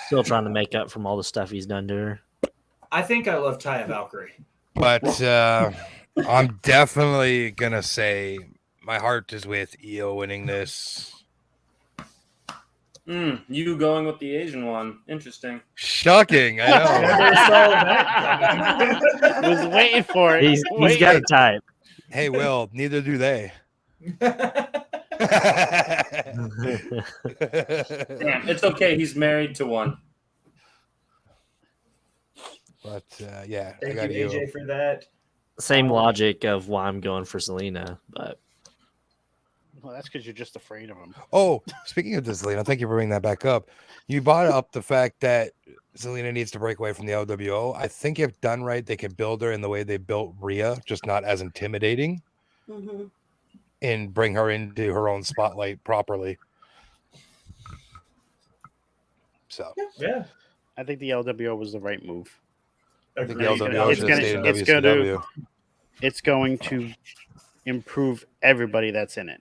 Still trying to make up from all the stuff he's done to her. I think I love Taya Valkyrie. But I'm definitely going to say my heart is with Io winning this. You going with the Asian one. Interesting. Shocking. I Never saw that coming. Was waiting for it. He's got a type. Hey, Will, neither do they. Damn, it's okay. He's married to one. But yeah, I Thank got you, Io. AJ, for that. Same logic of why I'm going for Selena, but Well, that's because you're just afraid of him. Oh, speaking of this, Zelina, thank you for bringing that back up. You brought up the fact that Zelina needs to break away from the LWO. I think if done right, they can build her in the way they built Rhea, just not as intimidating, Mhm. and bring her into her own spotlight properly. So Yeah. I think the LWO was the right move. I think Agreed. the It's LWO gonna- should have stayed in it's gonna- WCW. It's going to improve everybody that's in it.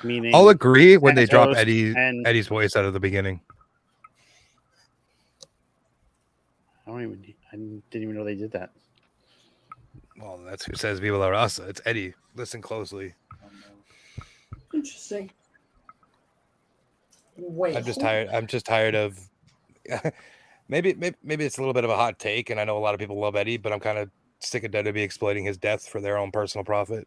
Meaning, I'll agree when they drop Santos and Eddie's voice out of the beginning. I didn't even know they did that. Well, that's who says Viva La Raza. It's Eddie. Listen closely. Interesting. Wait. I'm just tired of maybe it's a little bit of a hot take, and I know a lot of people love Eddie, but I'm kind of sick of WWE exploiting his death for their own personal profit.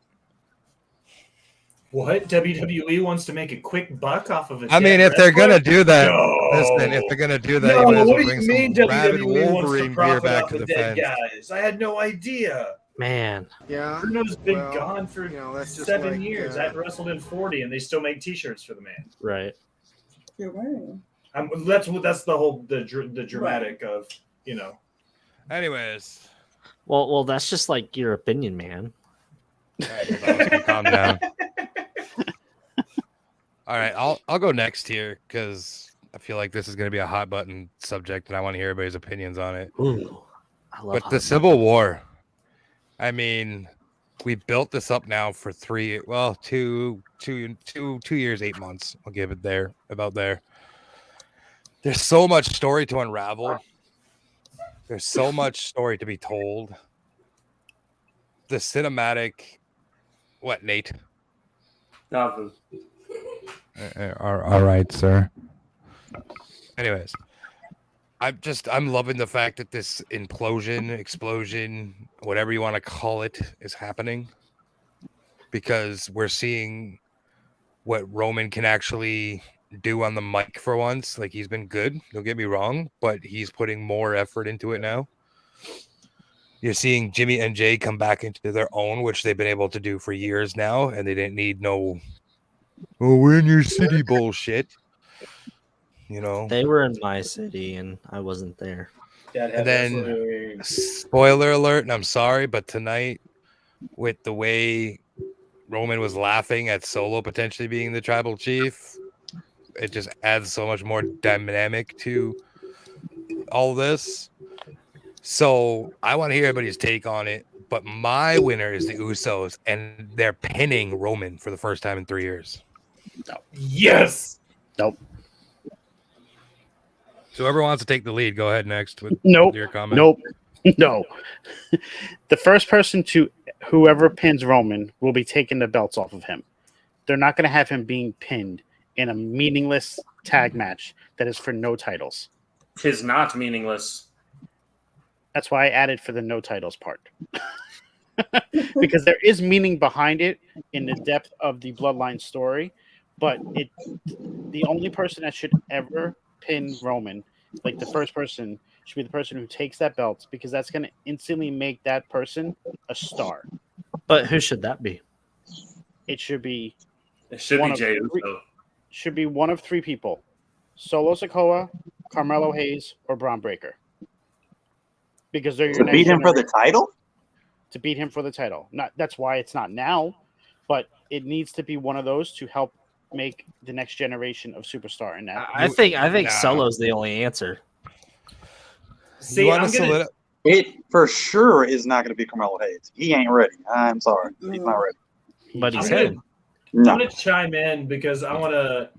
What? WWE wants to make a quick buck off of it. I mean, if they're gonna do that, No. listen, if they're gonna do that, No, you might as what well do you bring mean some rabid WWE wants to Wolverine gear profit back off to of the dead fence. guys? I had no idea. man, Yeah. Bruno's been Well, gone for you know, that's just 7 like, years. I've wrestled in 40, and they still make T-shirts for the man. right? You're right. That's the whole the dramatic of Anyways, Well, that's just like your opinion, man. calm down. All right, I'll go next here because I feel like this is going to be a hot button subject, and I want to hear everybody's opinions on it. Ooh, I love But the Civil War, I mean, we built this up now for 2 years, 8 months. I'll give it about there. There's so much story to unravel. There's so much story to be told. The cinematic, what, Nate? Nothing. All right, sir. Anyways, I'm loving the fact that this explosion, whatever you want to call it, is happening because we're seeing what Roman can actually do on the mic for once. Like, he's been good, don't get me wrong, but he's putting more effort into it now. You're seeing Jimmy and Jay come back into their own, which they've been able to do for years now, and they didn't need no we're in your city bullshit. You know, They were in my city, and I wasn't there. and then spoiler alert, and I'm sorry, but tonight with the way Roman was laughing at Solo potentially being the tribal chief. It just adds so much more dynamic to all this. So I want to hear everybody's take on it. But my winner is the Usos, and they're pinning Roman for the first time in 3 years. Yes. Nope. So whoever wants to take the lead, go ahead next with Nope. your comment. Nope. No. The first person to whoever pins Roman will be taking the belts off of him. They're not going to have him being pinned in a meaningless tag match that is for no titles. Tis not meaningless. That's why I added for the no titles part. Because there is meaning behind it in the depth of the bloodline story, but the only person that should ever pin Roman, like the first person, should be the person who takes that belt, because that's going to instantly make that person a star. But who should that be? It should be It should one be of Jey three- Uso. should be one of three people: Solo Sikoa, Carmelo Hayes, or Braun Breaker. Because they're your To next beat him for the generation. title? To beat him for the title. That's why it's not now, but it needs to be one of those to help make the next generation of superstar. And that I think Nah. Solo's the only answer. See, you want I'm to gonna. It for sure is not going to be Carmelo Hayes. He ain't ready. I'm sorry. He's not ready. But he's I'm gonna- him. No. I'm gonna chime in because I want to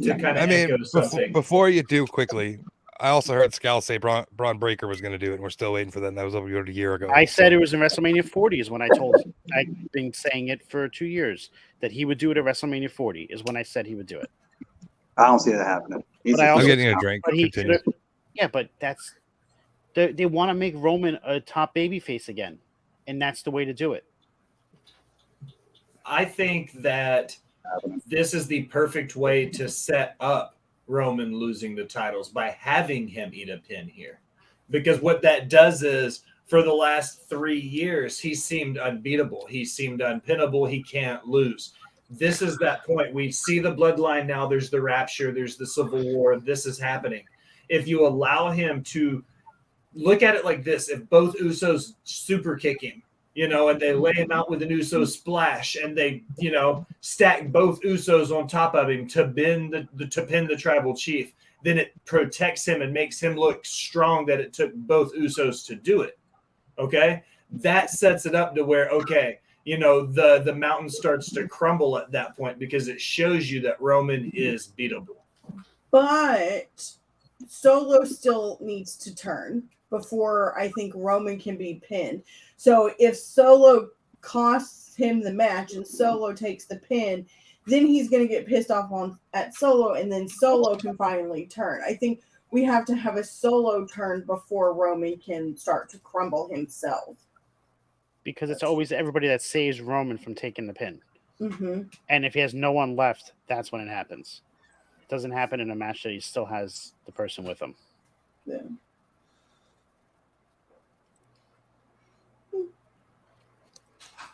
kind of I mean, echo something. before you do quickly, I also heard Scal say Braun Breaker was going to do it, and we're still waiting for that. And that was over a year ago. I said it was in WrestleMania 40 is when I told I've been saying it for 2 years that he would do it at WrestleMania 40 is when I said he would do it. I don't see that happening. He's But I I'm also- getting a drink. But he Continue. should've- yeah, but that's they want to make Roman a top babyface again, and that's the way to do it. I think that this is the perfect way to set up Roman losing the titles by having him eat a pin here. Because what that does is, for the last 3 years, he seemed unbeatable. He seemed unpinnable. He can't lose. This is that point. We see the bloodline now. There's the rapture. There's the civil war. This is happening. If you allow him to look at it like this, if both Usos super kick him, and they lay him out with an Uso splash, and they, stack both Usos on top of him to pin the tribal chief, then it protects him and makes him look strong that it took both Usos to do it. Okay? That sets it up to where, the mountain starts to crumble at that point because it shows you that Roman is beatable. But Solo still needs to turn before I think Roman can be pinned. So if Solo costs him the match and Solo takes the pin, then he's going to get pissed off at Solo, and then Solo can finally turn. I think we have to have a Solo turn before Roman can start to crumble himself. Because it's always everybody that saves Roman from taking the pin. Mm-hmm. And if he has no one left, that's when it happens. It doesn't happen in a match that he still has the person with him. Yeah.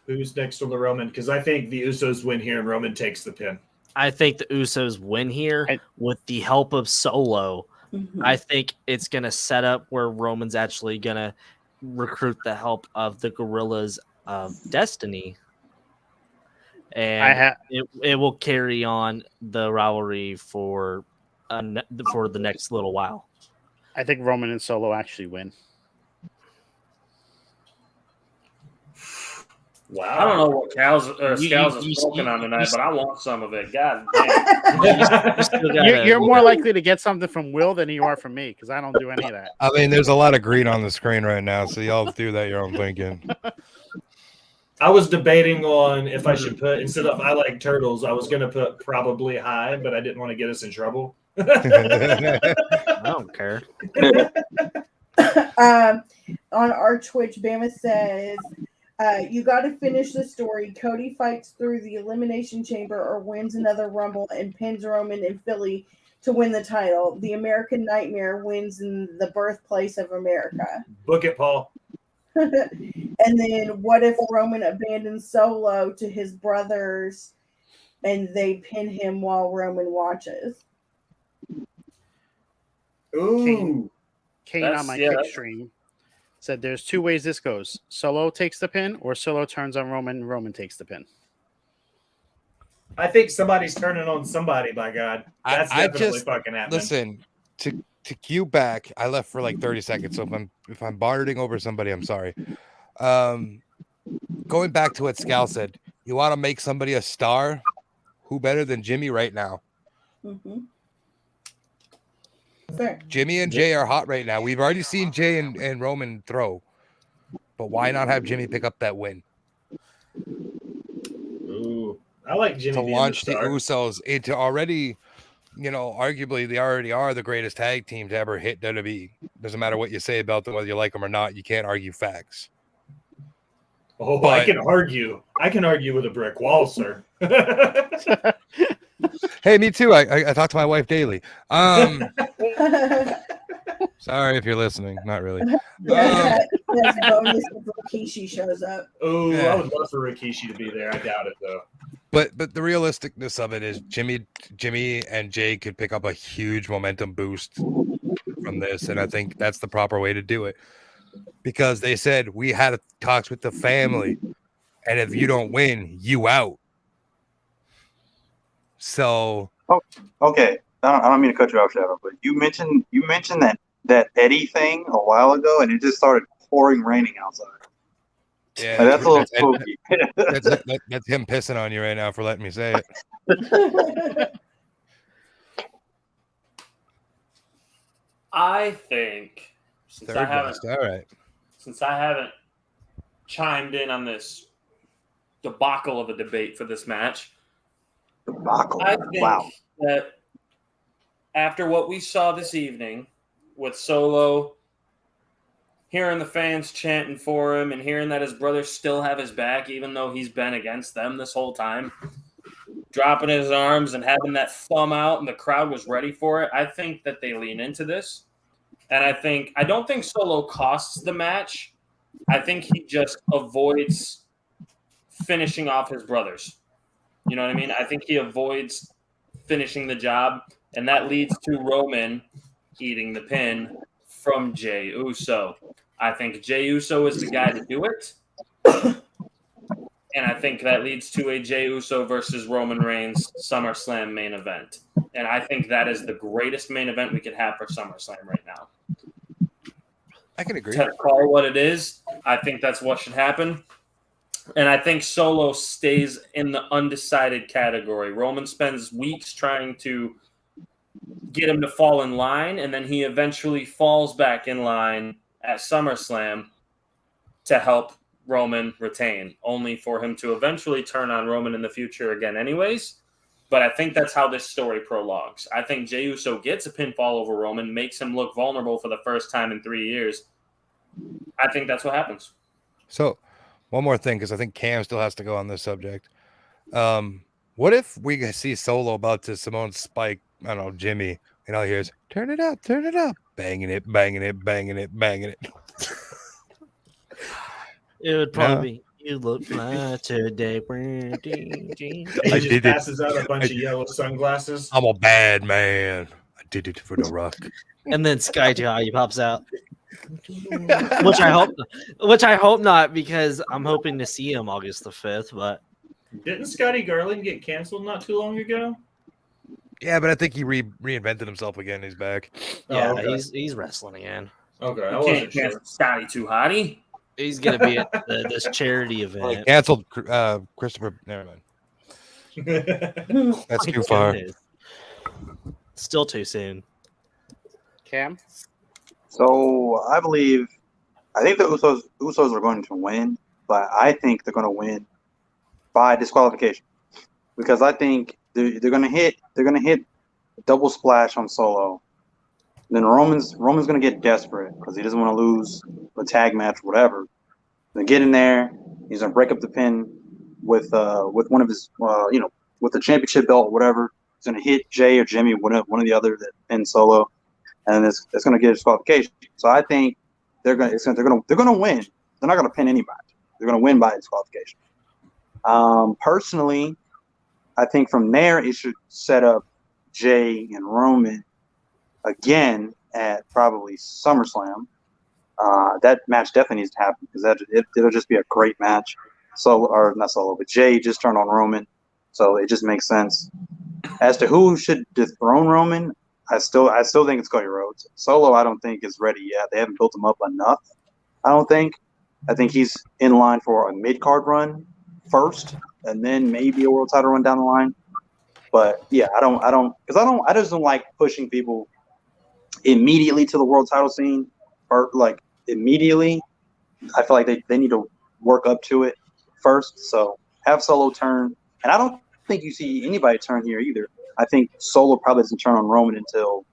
Who's next on the Roman? Because I think the Usos win here and Roman takes the pin. I think the Usos win here with the help of Solo. Mm-hmm. I think it's going to set up where Roman's actually going to recruit the help of the Gorillas of Destiny. And it will carry on the rivalry for the next little while. I think Roman and Solo actually win. Wow. I don't know what Scals is smoking on tonight, but I want some of it. God damn. You're more likely to get something from Will than you are from me because I don't do any of that. I mean, there's a lot of green on the screen right now, so y'all do that your own thinking. I was debating on if I should put, instead of I like turtles, I was going to put probably high, but I didn't want to get us in trouble. I don't care. On our Twitch, Bama says, you got to finish the story. Cody fights through the Elimination Chamber or wins another Rumble and pins Roman in Philly to win the title. The American Nightmare wins in the birthplace of America. Book it, Paul. And then what if Roman abandons Solo to his brothers and they pin him while Roman watches? Ooh. Kane on my kick stream said there's two ways this goes. Solo takes the pin or Solo turns on Roman and Roman takes the pin. I think somebody's turning on somebody, by God. That's I definitely just fucking happening. listen to cue back. I left for like 30 seconds, so if I'm bartering over somebody, I'm sorry. Going back to what Scal said, you want to make somebody a star. Who better than Jimmy right now? Mm-hmm. Fair. Jimmy and Jay are hot right now. We've already seen Jay and Roman throw, but why not have Jimmy pick up that win Ooh, I like Jimmy to being launch the the star. Usos into already, arguably they already are the greatest tag team to ever hit WWE. Doesn't matter what you say about them, whether you like them or not. You can't argue facts. Oh, But- I can argue. I can argue with a brick wall, sir. Hey, me too. I talk to my wife daily. Sorry if you're listening. Not really. Yeah, that's a bonus if Rikishi shows up. Oh, Yeah. I would love for Rikishi to be there. I doubt it though. But the realisticness of it is Jimmy and Jay could pick up a huge momentum boost from this, and I think that's the proper way to do it. Because they said we had talks with the family, and if you don't win, you out. So Okay, I don't mean to cut you off, Shadow, but you mentioned that Eddie thing a while ago, and it just started pouring raining outside. yeah, Like, that's a little spooky. that's him pissing on you right now for letting me say it. I think since Third I haven't best. All right. since I haven't chimed in on this debacle of a debate for this match, Debacle. I think Wow. that after what we saw this evening with Solo, hearing the fans chanting for him and hearing that his brothers still have his back, even though he's been against them this whole time, dropping his arms and having that thumb out and the crowd was ready for it, I think that they lean into this. And I don't think Solo costs the match. I think he just avoids finishing off his brothers. You know what I mean? I think he avoids finishing the job, and that leads to Roman eating the pin from Jey Uso. I think Jey Uso is the guy to do it. And I think that leads to a Jey Uso versus Roman Reigns SummerSlam main event. And I think that is the greatest main event we could have for SummerSlam right now. I can agree. To call what it is, I think that's what should happen. And I think Solo stays in the undecided category. Roman spends weeks trying to get him to fall in line, and then he eventually falls back in line at SummerSlam to help Roman retain, only for him to eventually turn on Roman in the future again anyways. But I think that's how this story prologues. I think Jey Uso gets a pinfall over Roman, makes him look vulnerable for the first time in 3 years. I think that's what happens. So, one more thing, because I think Cam still has to go on this subject. What if we see Solo about to Simone spike, I don't know, Jimmy, and all he hears, turn it up, banging it, banging it, banging it, banging it. It would probably be, you look fly today. And I he just did it. passes out a bunch of yellow sunglasses. I'm a bad man. I did it for the Rock. And then Sky High pops out. which I hope not, because I'm hoping to see him August the 5th. But Didn't Scotty Garland get canceled not too long ago? Yeah, but I think he reinvented himself again. He's back. yeah, okay. he's wrestling again. Okay, I You wasn't can't sure. cancel Scotty too hotty. He's gonna be at this charity Well, he event. canceled Christopher. Never mind. That's My too far. goodness. Still too soon. Cam? So I think the Usos are going to win, but I think they're going to win by disqualification because I think they're going to hit double splash on Solo. Then Roman's going to get desperate because he doesn't want to lose a tag match or whatever. They get in there. He's going to break up the pin with one of his with the championship belt or whatever. He's going to hit Jay or Jimmy, one of the other that pinned Solo, and it's going to get disqualification. So I think they're going to win. They're not going to pin anybody. They're going to win by disqualification. Personally, I think from there it should set up Jay and Roman again at probably SummerSlam, That match definitely needs to happen because it'll just be a great match. Solo or not Solo, but Jay just turned on Roman, so it just makes sense. As to who should dethrone Roman, I still think it's Cody Rhodes. Solo, I don't think is ready yet. They haven't built him up enough. I don't think. I think he's in line for a mid card run first, and then maybe a world title run down the line. But yeah, I just don't like pushing people immediately to the world title scene or like immediately. I feel like they need to work up to it first. So have Solo turn, and I don't think you see anybody turn here either. I think Solo probably doesn't turn on Roman until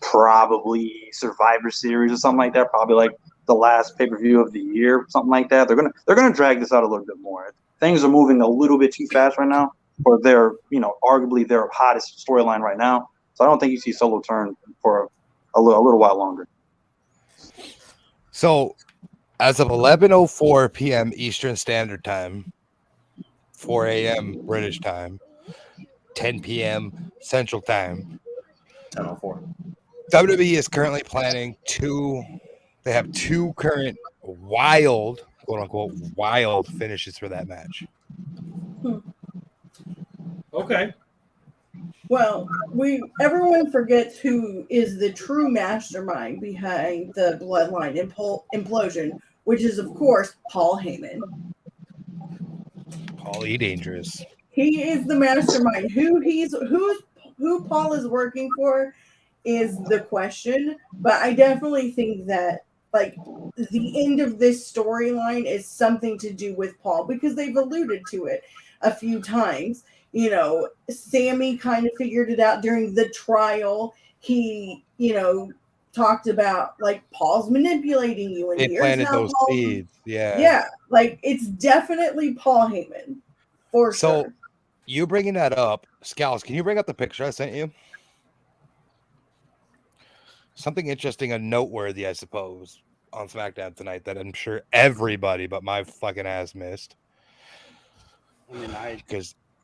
probably Survivor Series or something like that. Probably like the last pay-per-view of the year, something like that. They're gonna drag this out a little bit more. Things are moving a little bit too fast right now, or they're arguably their hottest storyline right now. So I don't think you see Solo turn for a little while longer. So as of 11:04 p.m. Eastern Standard Time, 4 a.m. British time, 10 p.m. Central Time, 10:04. WWE is currently planning they have two current wild, quote unquote, wild finishes for that match. Okay. Well, everyone forgets who is the true mastermind behind the Bloodline implosion, which is of course Paul Heyman. Paulie Dangerous. He is the mastermind. Who Paul is working for is the question, but I definitely think that like the end of this storyline is something to do with Paul because they've alluded to it a few times. Sammy kind of figured it out during the trial. He, talked about like Paul's manipulating you, and They planted those seeds. Yeah, like it's definitely Paul Heyman for So sure. you bringing that up, Scals, can you bring up the picture I sent you? Something interesting and noteworthy, I suppose, on SmackDown tonight that I'm sure everybody but my fucking ass missed. I mean, I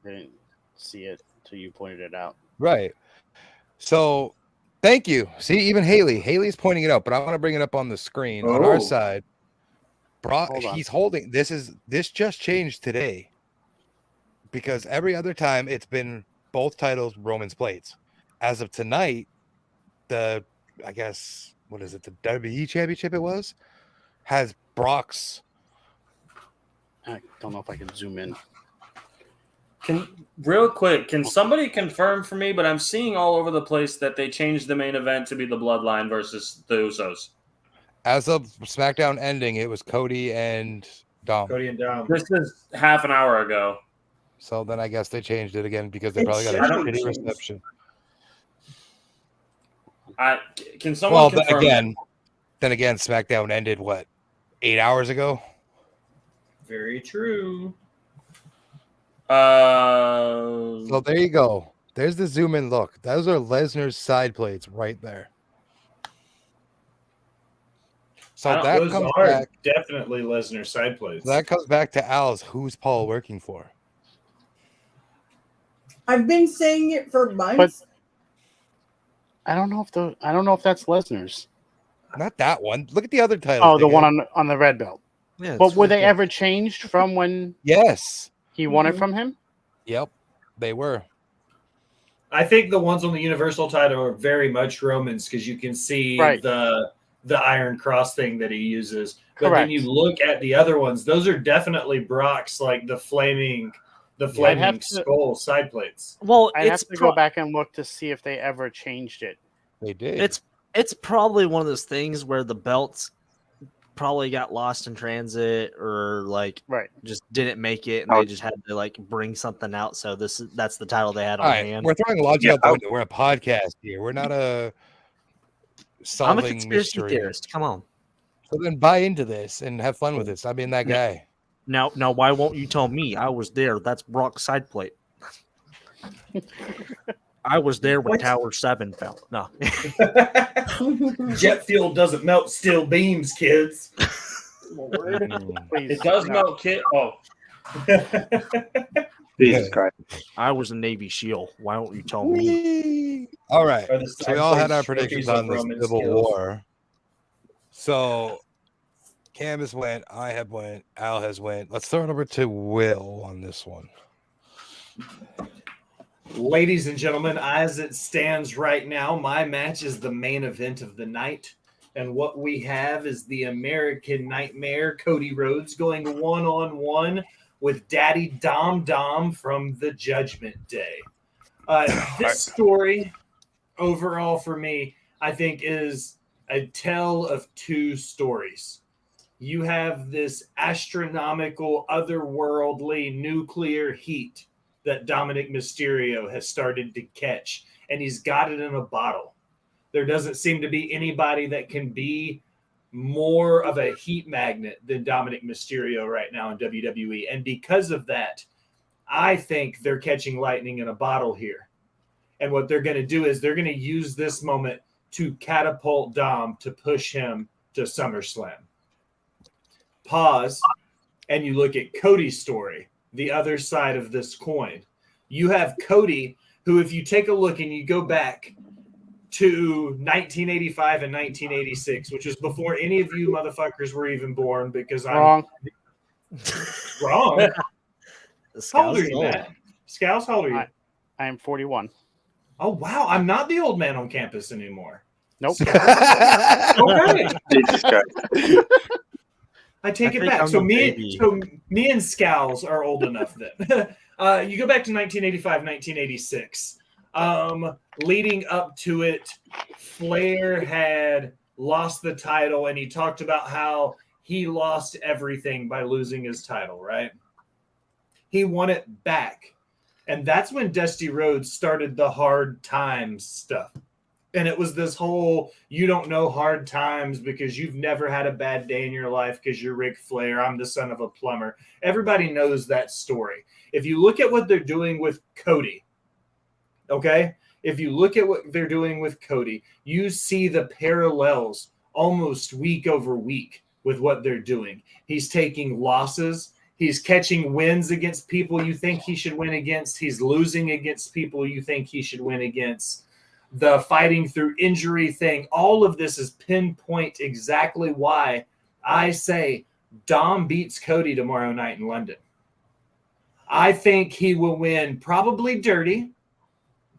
didn't see it until you pointed it out. Right. So thank you. See, even Haley's pointing it out, but I want to bring it up on the screen on our side. He's holding this just changed today because every other time it's been both titles Roman's plates. As of tonight, the WWE Championship has Brock's. I don't know if I can zoom in. Real quick, can somebody confirm for me? But I'm seeing all over the place that they changed the main event to be the Bloodline versus the Usos. As of SmackDown ending, it was Cody and Dom. This is half an hour ago. So then I guess they changed it again because they probably got a shitty reception. Can someone confirm? Then again, SmackDown ended 8 hours ago? Very true. So there you go. There's the zoom in look. Those are Lesnar's side plates right there. So that comes back. Definitely Lesnar's side plates. So that comes back to Al's. Who's Paul working for? I've been saying it for months. But I don't know if that's Lesnar's. Not that one. Look at the other title. Oh, the one on the red belt. Yeah, but were they ever changed from when? Yes. He won it from him? Yep, they were. I think the ones on the Universal title are very much Roman's because you can see the Iron Cross thing that he uses. But then you look at the other ones; those are definitely Brock's, like the flaming skull side plates. Well, I'd have to go back and look to see if they ever changed it. They did. It's probably one of those things where the belts probably got lost in transit or just didn't make it and they just had to bring something out. So that's the title they had on hand. We're throwing logic out the window. We're a podcast here. We're not a solving I'm a conspiracy mystery theorist. Come on. So then buy into this and have fun with this. I mean that guy. Now why won't you tell me? I was there. That's Brock's side plate. I was there when Tower 7 fell. No. Jet fuel doesn't melt steel beams, kids. It does melt kit. Oh. Jesus Christ. I was a Navy SEAL. Why don't you tell me? All right. So we all had our predictions on the Civil War. So Cam has went, I have went, Al has went. Let's throw it over to Will on this one. Ladies and gentlemen, as it stands right now, my match is the main event of the night. And what we have is the American Nightmare, Cody Rhodes, going one-on-one with Daddy Dom from the Judgment Day. This story, overall for me, I think is a tale of two stories. You have this astronomical, otherworldly nuclear heat that Dominic Mysterio has started to catch, and he's got it in a bottle. There doesn't seem to be anybody that can be more of a heat magnet than Dominic Mysterio right now in WWE. And because of that, I think they're catching lightning in a bottle here. And what they're going to do is they're going to use this moment to catapult Dom to push him to SummerSlam. Pause, and you look at Cody's story, the other side of this coin. You have Cody, who, if you take a look and you go back to 1985 and 1986, which was before any of you motherfuckers were even born, because Wrong. Wrong. How old are Scouts you, old. Matt? Scouts, how old are you? I am 41. Oh, wow. I'm not the old man on campus anymore. Nope. Okay. Jesus Christ. I take I it think back. I'm So the baby. me and Scowls are old enough then. You go back to 1985, 1986. Leading up to it, Flair had lost the title, and he talked about how he lost everything by losing his title, right? He won it back. And that's when Dusty Rhodes started the hard times stuff. And it was this whole, you don't know hard times because you've never had a bad day in your life because you're Ric Flair. I'm the son of a plumber. Everybody knows that story. If you look at what they're doing with Cody, okay? If you look at what they're doing with Cody, you see the parallels almost week over week with what they're doing. He's taking losses. He's catching wins against people you think he should win against. He's losing against people you think he should win against. The fighting through injury thing, all of this is pinpoint exactly why I say Dom beats Cody tomorrow night in London. I think he will win probably dirty,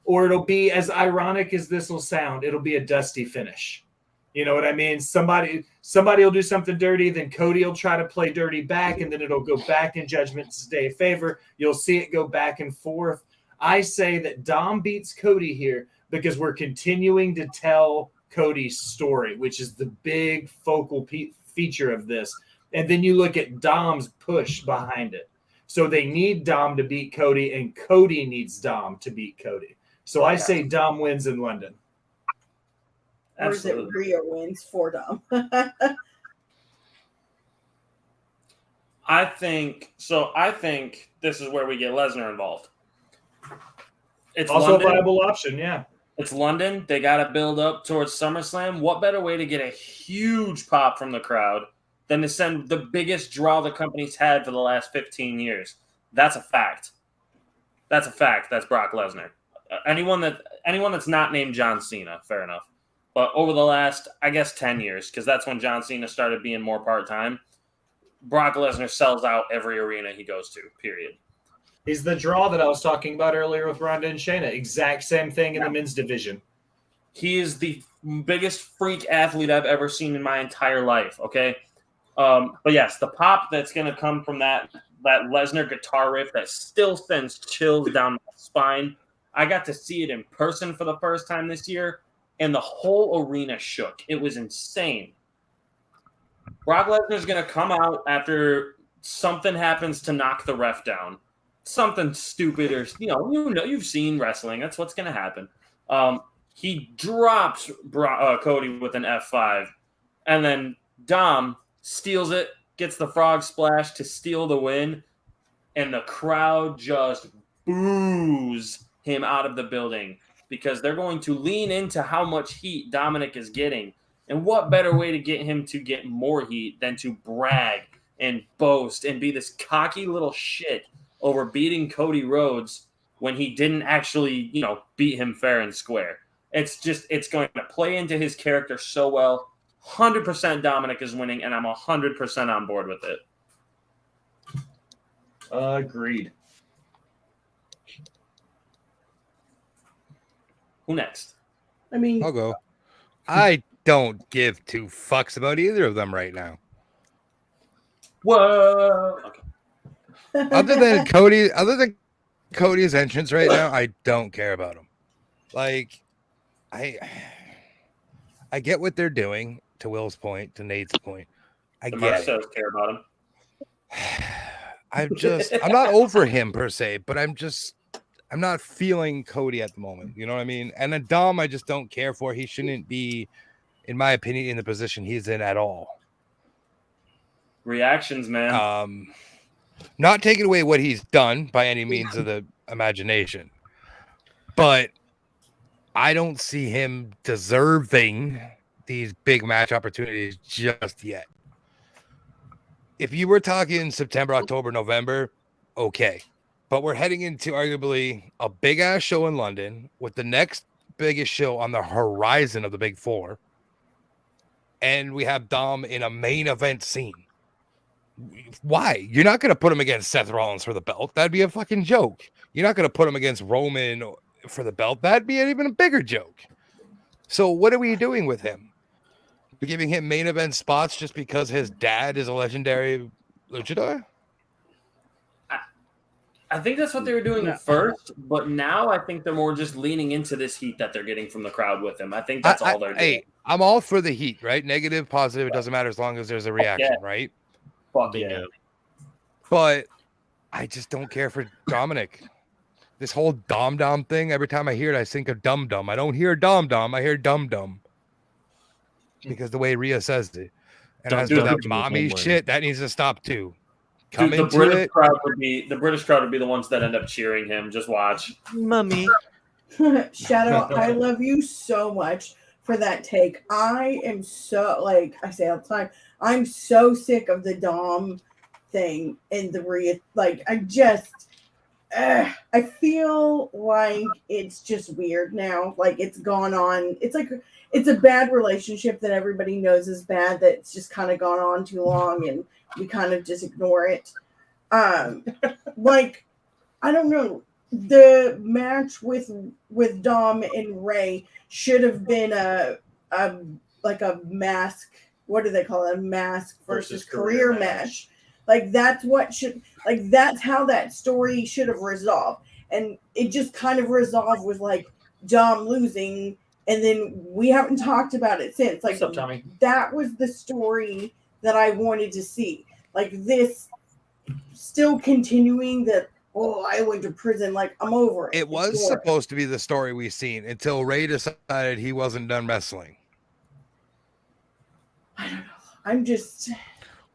or it'll be, as ironic as this will sound, it'll be a dusty finish. You know what I mean? Somebody will do something dirty, then Cody will try to play dirty back, and then it'll go back in Judgment Day favor. You'll see it go back and forth. I say that Dom beats Cody here because we're continuing to tell Cody's story, which is the big focal feature of this. And then you look at Dom's push behind it. So they need Dom to beat Cody, and Cody needs Dom to beat Cody. So I say Dom wins in London. Or is it Rhea wins for Dom? I think this is where we get Lesnar involved. It's Also London. a viable option, yeah. It's London. They got to build up towards SummerSlam. What better way to get a huge pop from the crowd than to send the biggest draw the company's had for the last 15 years? That's a fact. That's a fact. That's Brock Lesnar. Anyone that's not named John Cena, fair enough. But over the last, I guess, 10 years, because that's when John Cena started being more part-time, Brock Lesnar sells out every arena he goes to, period. He's the draw that I was talking about earlier with Ronda and Shayna. Exact same thing in the men's division. He is the biggest freak athlete I've ever seen in my entire life, okay? But yes, the pop that's going to come from that Lesnar guitar riff that still sends chills down my spine. I got to see it in person for the first time this year, and the whole arena shook. It was insane. Brock Lesnar's going to come out after something happens to knock the ref down. Something stupid, or you've seen wrestling. That's what's going to happen. He drops Cody with an F5, and then Dom steals it, gets the frog splash to steal the win, and the crowd just boos him out of the building because they're going to lean into how much heat Dominic is getting. And what better way to get him to get more heat than to brag and boast and be this cocky little shit over beating Cody Rhodes when he didn't actually, beat him fair and square. It's going to play into his character so well. 100% Dominic is winning, and I'm 100% on board with it. Agreed. Who next? I mean, I'll go. I don't give two fucks about either of them right now. Whoa. Okay. Other than Cody's entrance right now, I don't care about him. Like, I get what they're doing, to Will's point, to Nate's point. I The get it. Marcells care about him. I'm not over him per se, but I'm not feeling Cody at the moment. You know what I mean? And a Dom, I just don't care for. He shouldn't be, in my opinion, in the position he's in at all. Reactions, man. Not taking away what he's done by any means of the imagination, but I don't see him deserving these big match opportunities just yet. If you were talking September, October, November, okay. But we're heading into arguably a big ass show in London with the next biggest show on the horizon of the Big Four. And we have Dom in a main event scene. Why? You're not going to put him against Seth Rollins for the belt. That'd be a fucking joke. You're not going to put him against Roman for the belt. That'd be an even a bigger joke. So what are we doing with him? We're giving him main event spots just because his dad is a legendary luchador? I think that's what they were doing first, but now I think they're more just leaning into this heat that they're getting from the crowd with him. I think that's all they're doing. Hey, I'm all for the heat, right? Negative, positive, it doesn't matter as long as there's a reaction, right? Fuck yeah. But I just don't care for Dominic. This whole Dom thing, every time I hear it, I think of Dum Dum. I don't hear Dom, I hear Dum Dum. Because the way Rhea says it. And as for that mommy shit, that needs to stop too. Dude, the British crowd would be the ones that end up cheering him. Just watch. Mummy. Shadow, I love you so much for that take. I am so, like I say all the time, I'm so sick of the Dom thing and the Rhea. Like, I feel like it's just weird now. Like, it's gone on. It's like, it's a bad relationship that everybody knows is bad, that's just kind of gone on too long and we kind of just ignore it. Like, I don't know. The match with Dom and Ray should have been a mask. What do they call it? A mask versus career match. Like, that's how that story should have resolved. And it just kind of resolved with like Dom losing, and then we haven't talked about it since. Like, what's up, Tommy? That was the story that I wanted to see. Like, this still continuing that, oh, I went to prison. Like, I'm over it. It was supposed to be the story we seen until Ray decided he wasn't done wrestling. I don't know. I'm just...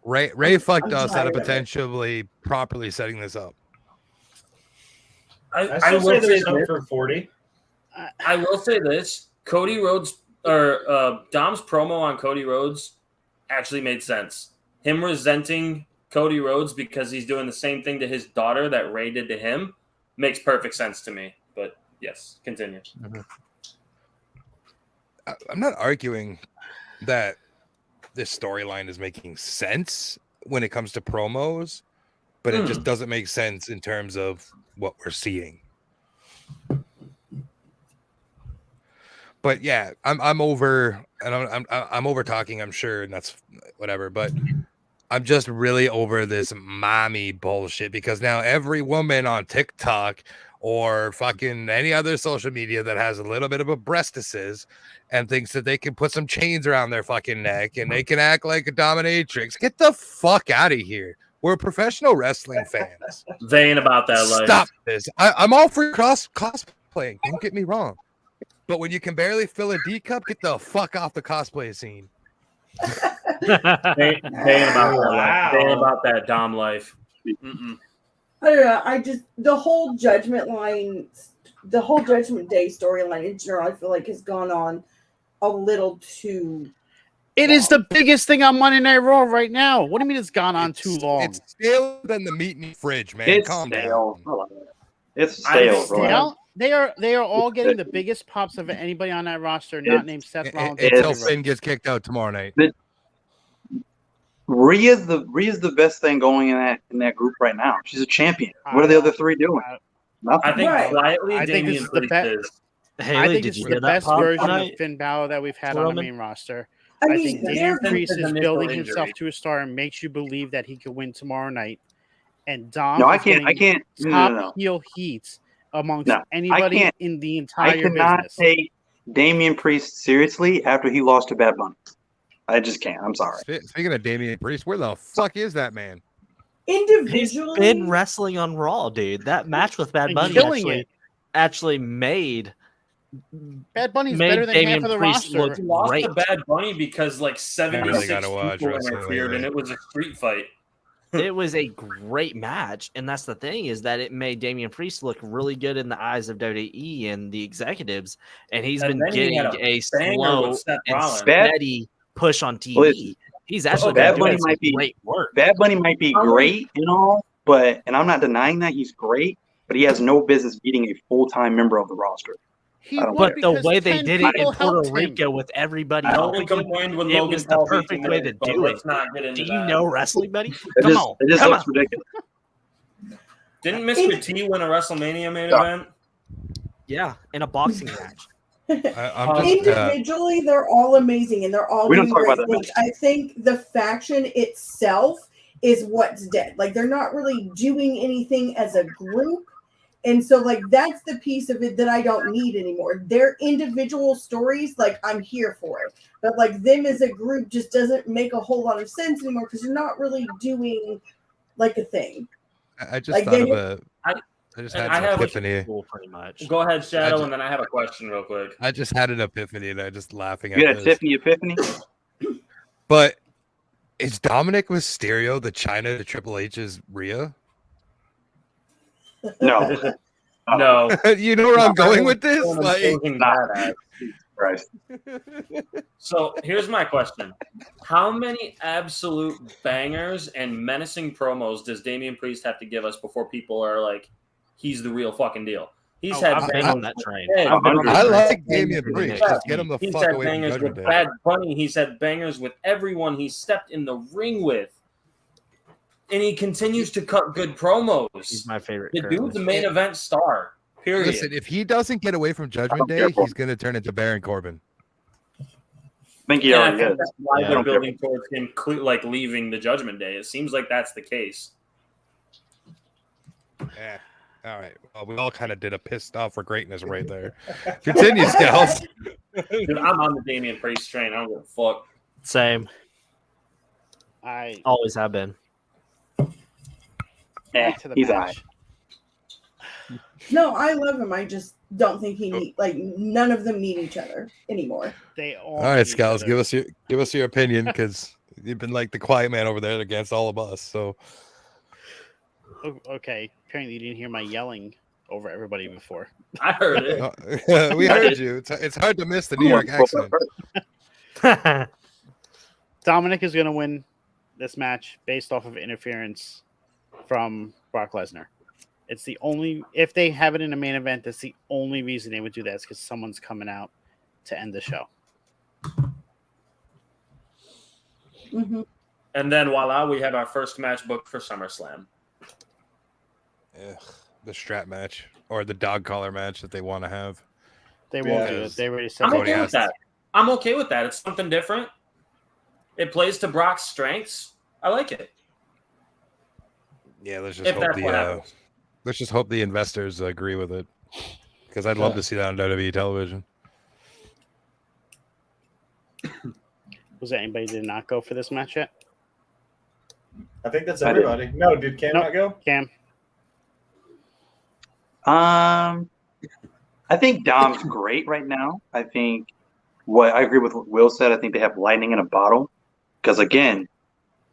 Ray fucked us out of potentially properly setting this up. I will say there's hope for 40. I will say this: Cody Rhodes or Dom's promo on Cody Rhodes actually made sense. Him resenting Cody Rhodes because he's doing the same thing to his daughter that Ray did to him makes perfect sense to me. But yes, continue. I'm not arguing that this storyline is making sense when it comes to promos, but it just doesn't make sense in terms of what we're seeing. But yeah, I'm over, and I'm over talking, I'm sure, and that's whatever. But I'm just really over this mommy bullshit because now every woman on TikTok or fucking any other social media that has a little bit of a breastises and thinks that they can put some chains around their fucking neck and they can act like a dominatrix. Get the fuck out of here. We're professional wrestling fans. They ain't about that life. Stop this. I'm all for cosplaying. Don't get me wrong. But when you can barely fill a D cup, get the fuck off the cosplay scene. They ain't about that life. They ain't about that Dom life. Mm-mm. I don't know. The whole Judgment Day storyline in general, I feel like has gone on a little too. It is the biggest thing on Monday Night Raw right now. What do you mean it's gone on too long? It's stale than the meat in the fridge, man. It's Calm stale. down. It's stale, bro. They are all getting the biggest pops of anybody on that roster, not named Seth Rollins. and Until Cody Finn Rhodes. gets kicked out tomorrow night. Rhea's the best thing going in that group right now. She's a champion. What are the other three doing? Nothing. I think Right. quietly, I think this Damian is the Priest best. is. I Haley, think did it's you the hear that best pop version tonight? of Finn Balor that we've had on the Roman? main roster. I I mean, think Damian they're Priest His is initial building injury. himself to a star and makes you believe that he could win tomorrow night. And Dom No, is I can't. I getting can't. top No. heel heat amongst No, anybody can't- in the I entire cannot business. take Damian Priest seriously after he lost to Bad Bunny. I just can't. I'm sorry. Speaking of Damian Priest, where the fuck is that man? He's individually. been wrestling on Raw, dude. That match with Bad And Bunny killing actually made Bad Bunny's better than Damian half of the Priest roster. look He lost great. to Bad Bunny because like 76 gotta watch people wrestling interfered, and lately. it was a street fight. It was a great match, and that's the thing is that it made Damian Priest look really good in the eyes of WWE and the executives, and he's And been then he getting had a banger slow with Seth and Rollins. steady push on TV. Listen, He's actually Bad been Bunny doing some might be great work. Bad Bunny might be great and all, and I'm not denying that he's great, but he has no business beating a full-time member of the roster. He I don't won care. But the because way they 10 did it in people Puerto helped him. Rico with everybody I helping only him, complained when it Logan was the Paul beat perfect way to Miz, but do let's it. not get into Do you that. know wrestling, buddy? It Come just, on, it just come looks on. ridiculous. Didn't Mr. T win a WrestleMania main Yeah. event? Yeah, in a boxing match. I'm just Individually, they're all amazing and they're all We don't doing talk great about that things. I think the faction itself is what's dead. Like they're not really doing anything as a group. And so like that's the piece of it that I don't need anymore. Their individual stories, like I'm here for it. But like them as a group just doesn't make a whole lot of sense anymore because they're not really doing like a thing. I just Like, thought they- of a. I just had I an have a epiphany. Cool, pretty much. Go ahead, Shadow, just- and then I have a question real quick. I just had an epiphany, and I'm just laughing You at got this. a Epiphany? But is Dominic Mysterio the China to Triple H's Rhea? No. No. You know where I'm going with this? I'm Like, closing Nah. that out. Christ. So here's my question: how many absolute bangers and menacing promos does Damian Priest have to give us before people are like, he's the real fucking deal? He's had I've been bangers. on that train. Hey, I've been on I that train. like Damian Priest. Yeah. Just get him the He's fuck had away from bangers Judgment with Day. Bad Bunny. He's had bangers with everyone he stepped in the ring with, and he continues to cut good promos. He's my favorite. The currently. dude's a main event star. Period. Listen, if he doesn't get away from Judgment Day, he's going to turn into Baron Corbin. I think he And I already think is. that's why Yeah. they're building towards him like leaving the Judgment Day. It seems like that's the case. Yeah. All right. Well, we all kind of did a pissed off for greatness right there. Continue, Scouts. Dude, I'm on the Damian Priest train. I don't give a fuck. Same. I Always have been. back to the He's match. No, I love him. I just don't think he need like none of them need each other anymore. They all. All right, need each Scouts, other. give us your opinion because you've been like the quiet man over there against all of us. So Okay, apparently you didn't hear my yelling over everybody before. I heard it. we heard you. It's hard to miss the New York accent. Dominic is going to win this match based off of interference from Brock Lesnar. It's the only, if they have it in a main event, that's the only reason they would do that is because someone's coming out to end the show. Mm-hmm. And then voila, we have our first match booked for SummerSlam. Ugh, the strap match or the dog collar match that they want to have. They won't do it. Because They already said I'm they Cody okay won't. with that. I'm okay with that. It's something different. It plays to Brock's strengths. I like it. Yeah, let's just If hope that's what happens. let's just hope the investors agree with it because I'd love to see that on WWE television. Was there anybody that did not go for this match yet? I think that's I did. everybody. No, did Cam Nope. not go? Cam? I think Dom's great right now. I think I agree with what Will said. I think they have lightning in a bottle because again,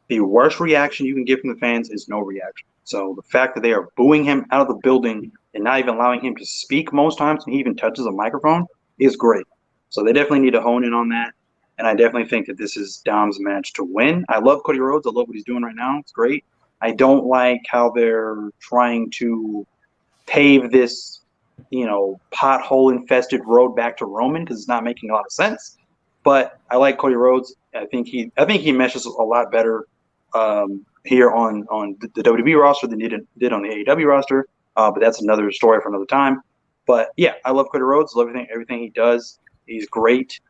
the worst reaction you can get from the fans is no reaction. So the fact that they are booing him out of the building and not even allowing him to speak most times when he even touches a microphone is great. So they definitely need to hone in on that. And I definitely think that this is Dom's match to win. I love Cody Rhodes. I love what he's doing right now. It's great. I don't like how they're trying to pave this pothole infested road back to Roman because it's not making a lot of sense. But I like Cody Rhodes. I think he meshes a lot better here on the WWE roster than he did on the AEW roster. But that's another story for another time. But yeah, I love Cody Rhodes. Love everything he does. He's great.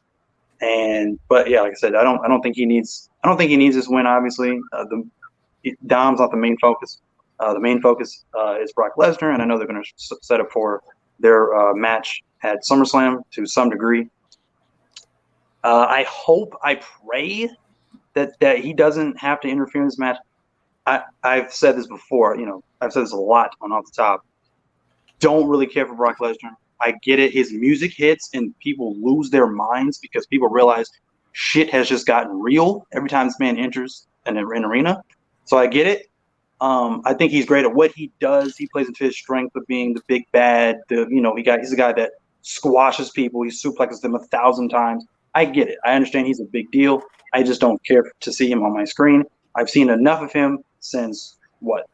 But yeah, like I said, I don't think he needs this win. Obviously, Dom's not the main focus. The main focus is Brock Lesnar, and I know they're going to set up for their match at SummerSlam to some degree. I pray that he doesn't have to interfere in this match. I've said this before. I've said this a lot on Off the Top. Don't really care for Brock Lesnar. I get it. His music hits and people lose their minds because people realize shit has just gotten real every time this man enters an arena. So I get it. I think he's great at what he does. He plays into his strength of being the big bad. He's a guy that squashes people. He suplexes them 1,000 times. I get it. I understand he's a big deal. I just don't care to see him on my screen. I've seen enough of him since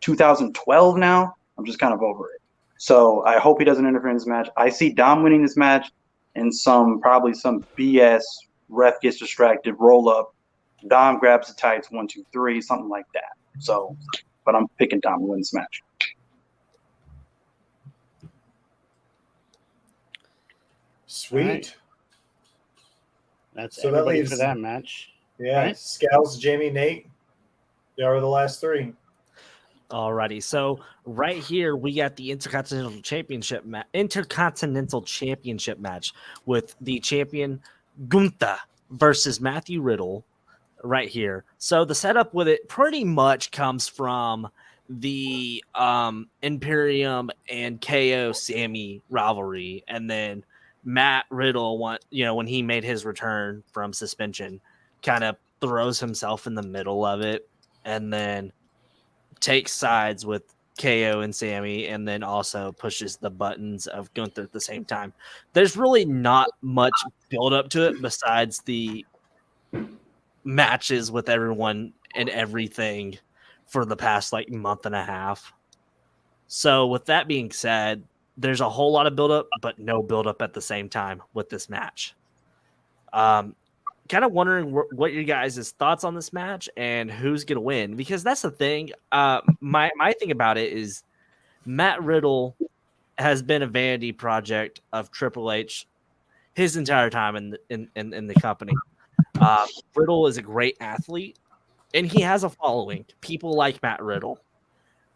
2012 now. I'm just kind of over it. So I hope he doesn't interfere in this match. I see Dom winning this match and probably some BS ref gets distracted, roll up. Dom grabs the tights, 1, 2, 3, something like that. So, but I'm picking Dom to win this match. Sweet. Right. That's So that everybody leaves- for that match. Yeah, Right. Scals, Jamie, Nate. They are the last three. Alrighty, so right here we got the Intercontinental Championship match with the champion Gunther versus Matthew Riddle right here. So the setup with it pretty much comes from the Imperium and KO Sammy rivalry, and then Matt Riddle when he made his return from suspension, kind of throws himself in the middle of it, and then takes sides with KO and Sammy, and then also pushes the buttons of Gunther at the same time. There's really not much build up to it besides the matches with everyone and everything for the past month and a half. So with that being said, there's a whole lot of build up, but no build up at the same time with this match. Kind of wondering what your guys' thoughts on this match and who's going to win, because that's the thing. My thing about it is Matt Riddle has been a vanity project of Triple H his entire time in the company. Riddle is a great athlete, and he has a following. People like Matt Riddle.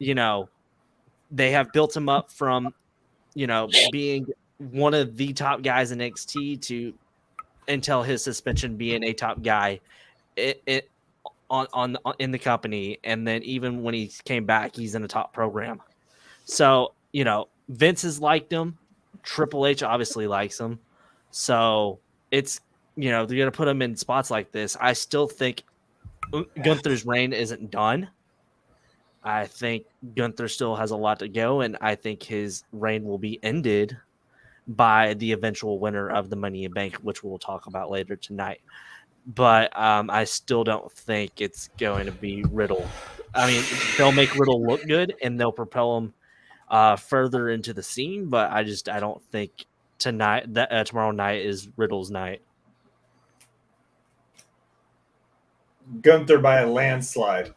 They have built him up from, being one of the top guys in NXT to until his suspension being a top guy in the company, and then even when he came back, he's in a top program. So Vince has liked him. Triple H obviously likes him. So it's they're gonna put him in spots like this. I still think Gunther's reign isn't done. I think Gunther still has a lot to go, and I think his reign will be ended by the eventual winner of the Money in Bank, which we'll talk about later tonight. But I still don't think it's going to be Riddle. I mean, they'll make Riddle look good and they'll propel him further into the scene, but I don't think tomorrow night is Riddle's night. Gunther by a landslide.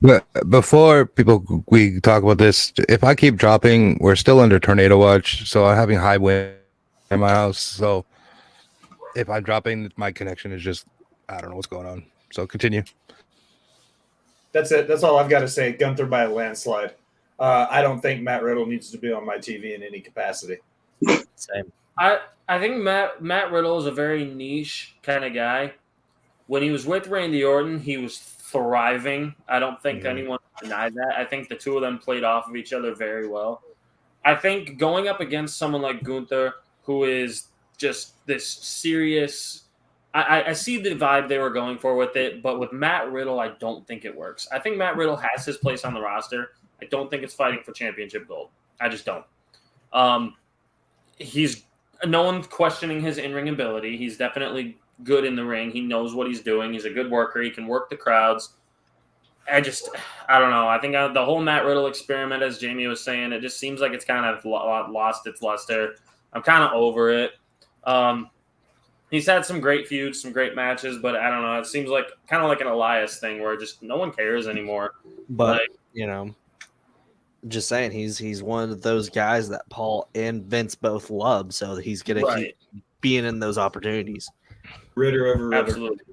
But before we talk about this, if I keep dropping, we're still under tornado watch, so I'm having high wind in my house. So if I'm dropping, my connection is just, I don't know what's going on. So continue. That's it. That's all I've got to say. Gunther by a landslide. I don't think Matt Riddle needs to be on my TV in any capacity. Same. I think Matt Riddle is a very niche kind of guy. When he was with Randy Orton, he was thriving. I don't think anyone denied that. I think the two of them played off of each other very well. I think going up against someone like Gunther, who is just this serious – I see the vibe they were going for with it, but with Matt Riddle, I don't think it works. I think Matt Riddle has his place on the roster. I don't think it's fighting for championship gold. I just don't. He's no one's questioning his in-ring ability. He's definitely good in the ring. He knows what he's doing. He's a good worker. He can work the crowds. I don't know. I think the whole Matt Riddle experiment, as Jamie was saying, it just seems like it's kind of lost its luster. I'm kind of over it. He's had some great feuds, some great matches, but I don't know. It seems like kind of like an Elias thing where just no one cares anymore. But just saying, he's one of those guys that Paul and Vince both love, so he's gonna keep being in those opportunities. Ritter over Ritter. Absolutely.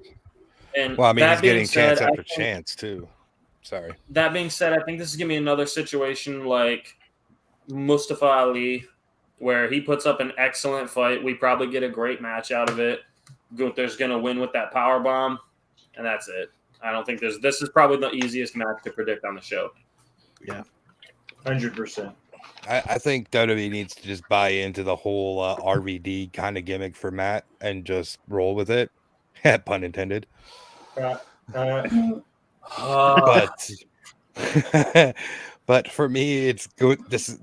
And Well, I mean, he's getting said, chance after chance too. Sorry. That being said, I think this is gonna be another situation like Mustafa Ali, where he puts up an excellent fight. We probably get a great match out of it. Gunther's gonna win with that power bomb, and that's it. I don't think this is probably the easiest match to predict on the show. Yeah, 100%. I think WWE needs to just buy into the whole RVD kind of gimmick for Matt and just roll with it. Pun intended. But for me, it's good. This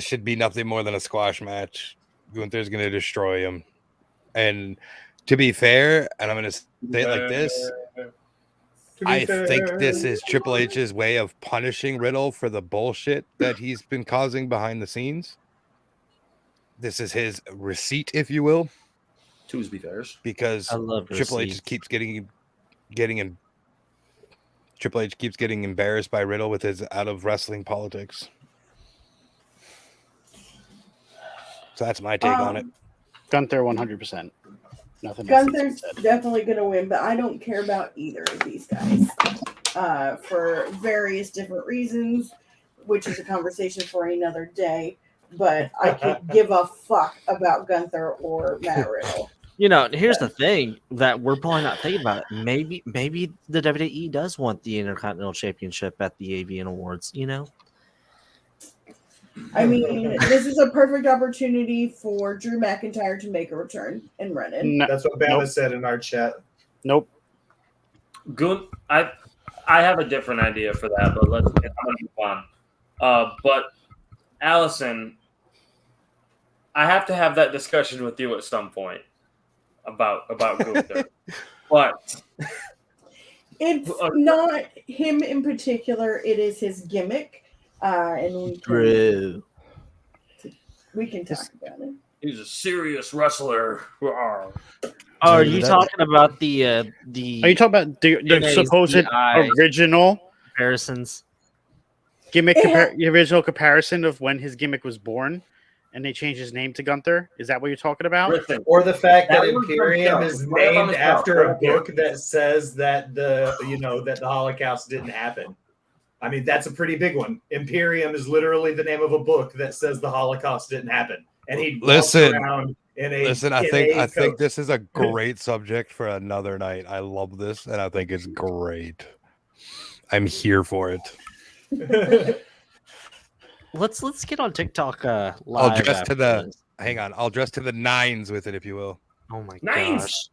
should be nothing more than a squash match. Gunther's going to destroy him. And to be fair, and I'm going to say it like this, I think this is Triple H's way of punishing Riddle for the bullshit that he's been causing behind the scenes. This is his receipt, if you will. Tuesday fairs. Because Triple H keeps getting Triple H keeps getting embarrassed by Riddle with his out of wrestling politics. So that's my take on it. Gunther 100%. Nothing. Gunther's definitely going to win, but I don't care about either of these guys for various different reasons, which is a conversation for another day. But I could give a fuck about Gunther or Matt Riddle. Here's the thing that we're probably not thinking about it. Maybe the WWE does want the Intercontinental Championship at the AVN Awards, I mean, this is a perfect opportunity for Drew McIntyre to make a return and run it. No, That's what Bama said in our chat. Nope. I have a different idea for that, but I'm gonna move on. But Allison, I have to have that discussion with you at some point about Gunther. But it's not him in particular, it is his gimmick. And we can talk about it. He's a serious wrestler. Are you talking about the Are you talking about the supposed original comparisons? Gimmick the original comparison of when his gimmick was born and they changed his name to Gunther? Is that what you're talking about? Or the fact that Imperium is named after a book that says that the Holocaust didn't happen. I mean, that's a pretty big one. Imperium is literally the name of a book that says the Holocaust didn't happen. And he walks around in a I think this is a great subject for another night. I love this, and I think it's great. I'm here for it. Let's get on TikTok live. I'll dress to the nines with it, if you will. Oh my gosh.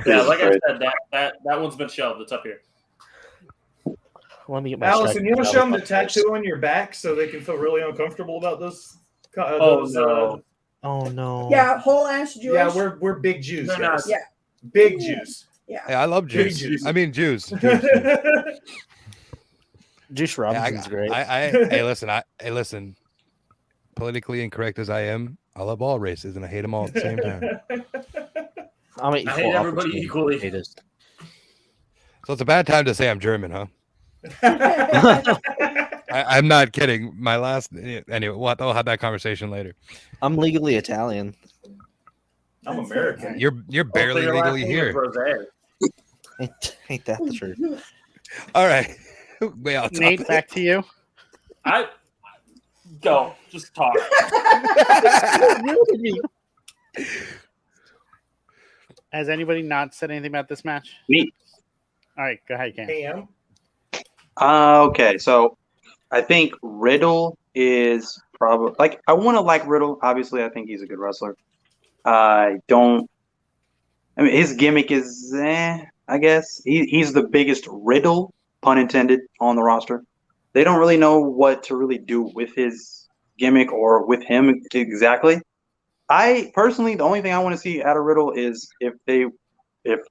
Yeah, like I said, that one's been shelved. It's up here. Let me get my Allison, you want to show them the tattoo on your back so they can feel really uncomfortable about this? Oh no! Yeah, whole ass Jewish. Yeah, we're big Jews. Guys. Yeah, big Jews. Yeah, hey, I love Jews. I mean Jews. Juice Robinson's great. Hey, listen. Politically incorrect as I am, I love all races and I hate them all at the same time. I hate everybody equally. So it's a bad time to say I'm German, huh? I'm not kidding. My last anyway. We'll have that conversation later. I'm legally Italian. I'm American. You're barely legally here. Ain't that the truth? All right. Nate, back to you. Go. Just talk. Has anybody not said anything about this match? Me. All right, go ahead, Cam. Okay, so I think Riddle is probably I want to like Riddle. Obviously, I think he's a good wrestler. I mean, his gimmick is, I guess he's the biggest Riddle, pun intended, on the roster. They don't really know what to really do with his gimmick or with him exactly. I personally, the only thing I want to see out of Riddle is if they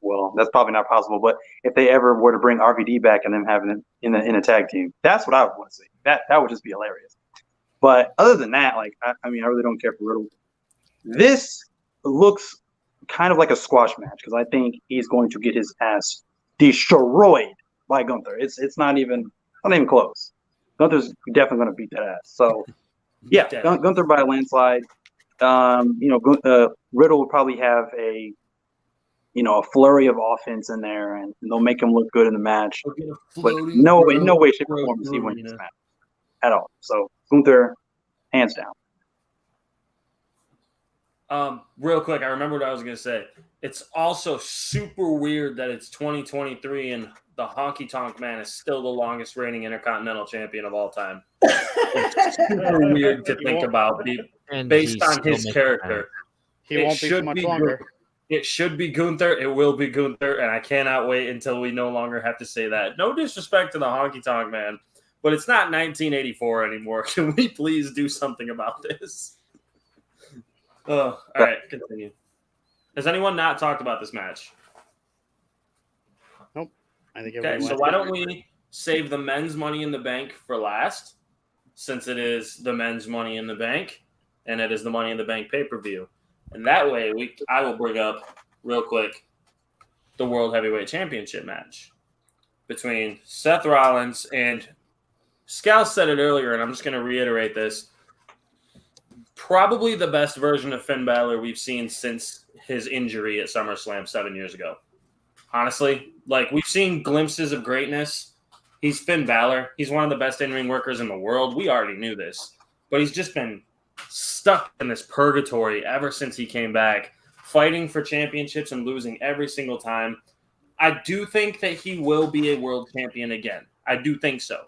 well, that's probably not possible. But if they ever were to bring RVD back and them having it in a tag team, that's what I would want to see. That would just be hilarious. But other than that, like I mean, I really don't care for Riddle. This looks kind of like a squash match because I think he's going to get his ass destroyed by Gunther. It's not even close. Gunther's definitely going to beat that ass. So yeah, Gunther by a landslide. Riddle will probably have a flurry of offense in there, and they'll make him look good in the match. But in no way, shape, or form is he winning this match at all. So Gunther, hands down. Real quick, I remember what I was going to say. It's also super weird that it's 2023 and the Honky Tonk Man is still the longest reigning Intercontinental Champion of all time. It's super weird to think about based on his character. He won't be for much longer. It should be Gunther. It will be Gunther, and I cannot wait until we no longer have to say that. No disrespect to the Honky Tonk Man, but it's not 1984 anymore. Can we please do something about this? Oh, all right, continue. Has anyone not talked about this match? Nope. I think okay, so why don't we save the men's Money in the Bank for last, since it is the men's Money in the Bank, and it is the Money in the Bank pay-per-view. And that way, I will bring up real quick the World Heavyweight Championship match between Seth Rollins and Scal said it earlier, and I'm just going to reiterate this. Probably the best version of Finn Balor we've seen since his injury at SummerSlam 7 years ago. Honestly, like we've seen glimpses of greatness. He's Finn Balor. He's one of the best in-ring workers in the world. We already knew this, but he's just been stuck in this purgatory ever since he came back, fighting for championships and losing every single time. I do think that he will be a world champion again. I do think so.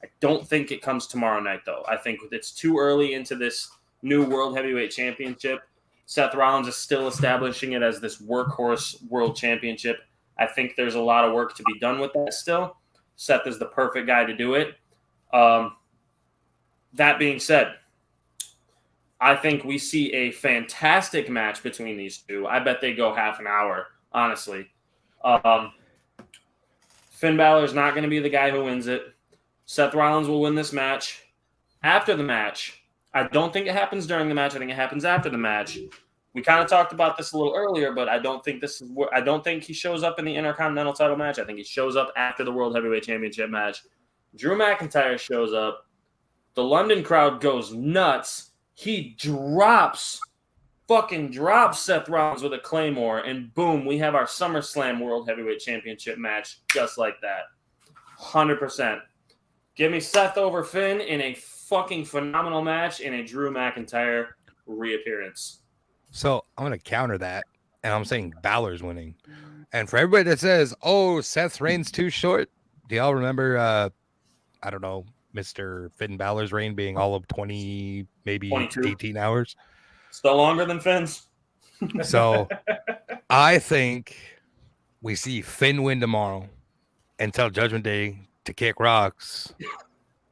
I don't think it comes tomorrow night, though. I think it's too early into this new World Heavyweight Championship. Seth Rollins is still establishing it as this workhorse world championship. I think there's a lot of work to be done with that still. Seth is the perfect guy to do it. That being said, I think we see a fantastic match between these two. I bet they go half an hour, honestly. Finn Balor is not going to be the guy who wins it. Seth Rollins will win this match. After the match, I don't think it happens during the match. I think it happens after the match. We kind of talked about this a little earlier, but I don't think he shows up in the Intercontinental title match. I think he shows up after the World Heavyweight Championship match. Drew McIntyre shows up. The London crowd goes nuts. He fucking drops Seth Rollins with a Claymore, and boom, we have our SummerSlam World Heavyweight Championship match just like that. 100%. Give me Seth over Finn in a fucking phenomenal match in a Drew McIntyre reappearance. So I'm going to counter that, and I'm saying Balor's winning. And for everybody that says, oh, Seth's reign's too short, do y'all remember, I don't know, Mr. Finn Balor's reign being all of 20, maybe 22. 18 hours? Still longer than Finn's. So I think we see Finn win tomorrow and tell Judgment Day to kick rocks,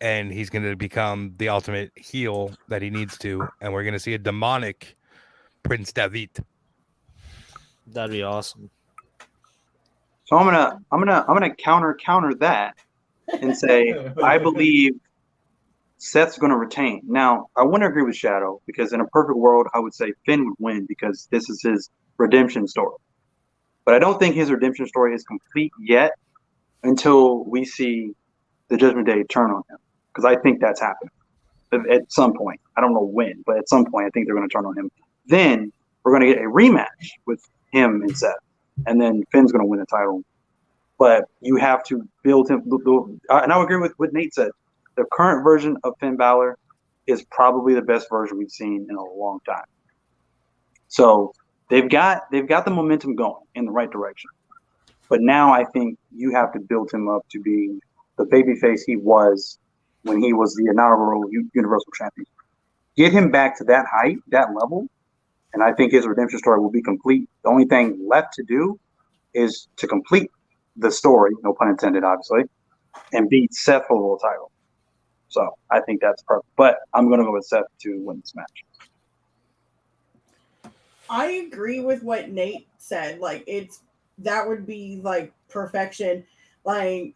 and he's going to become the ultimate heel that he needs to, and we're going to see a demonic Prince David. That'd be awesome. So I'm gonna counter that and say I believe Seth's going to retain. Now, I wouldn't agree with Shadow because in a perfect world, I would say Finn would win because this is his redemption story. But I don't think his redemption story is complete yet until we see the Judgment Day turn on him, because I think that's happening at some point. I don't know when, but at some point, I think they're going to turn on him. Then we're going to get a rematch with him and Seth, and then Finn's going to win the title. But you have to build him. And I agree with what Nate said. The current version of Finn Balor is probably the best version we've seen in a long time. So they've got the momentum going in the right direction. But now I think you have to build him up to be the babyface he was when he was the inaugural Universal Champion. Get him back to that height, that level, and I think his redemption story will be complete. The only thing left to do is to complete the story, no pun intended, obviously, and beat Seth for the world title. So I think that's perfect. But I'm going to go with Seth to win this match. I agree with what Nate said. Like, it's that would be like perfection. Like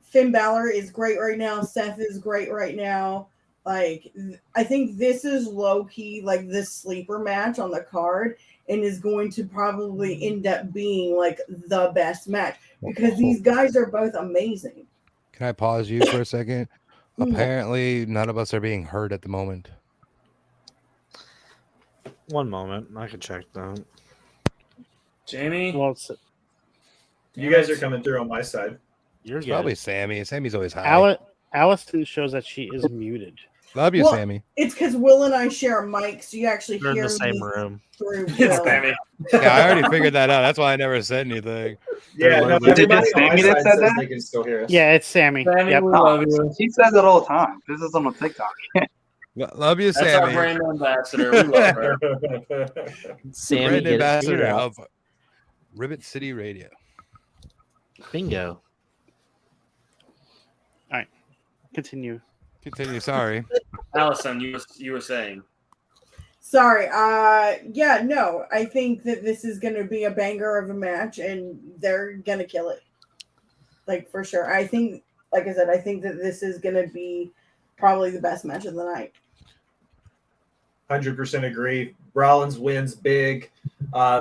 Finn Balor is great right now. Seth is great right now. Like I think this is low key like this sleeper match on the card, and is going to probably end up being like the best match because these guys are both amazing. Can I pause you for a second? Mhm. Apparently, none of us are being heard at the moment. One moment, I can check that. Jamie, Well, it's, You guys are coming through on my side. You're It's good. probably Sammy. Sammy's always high. Allison shows that she is muted. Love you, Well, Sammy. It's because Will and I share a mic, so you actually You're in hear the same me room. through it's Will. Sammy. Yeah, I already figured that out. That's why I never said anything. Yeah, no, Is it everybody just on my Sammy that side said says that? they can still hear us. Yeah, it's Sammy. Sammy, Yep. we love you. He says that all the time. This is on TikTok. Love you, That's our Sammy. brand ambassador. We love her. Sammy, Brand get it ambassador figured out. of Ribbit City Radio. Bingo. Continue. Continue. Sorry. Allison, you were saying. Sorry. Yeah, no. I think that this is going to be a banger of a match, and they're going to kill it. Like, for sure. I think, like I said, I think that this is going to be probably the best match of the night. 100% agree. Rollins wins big.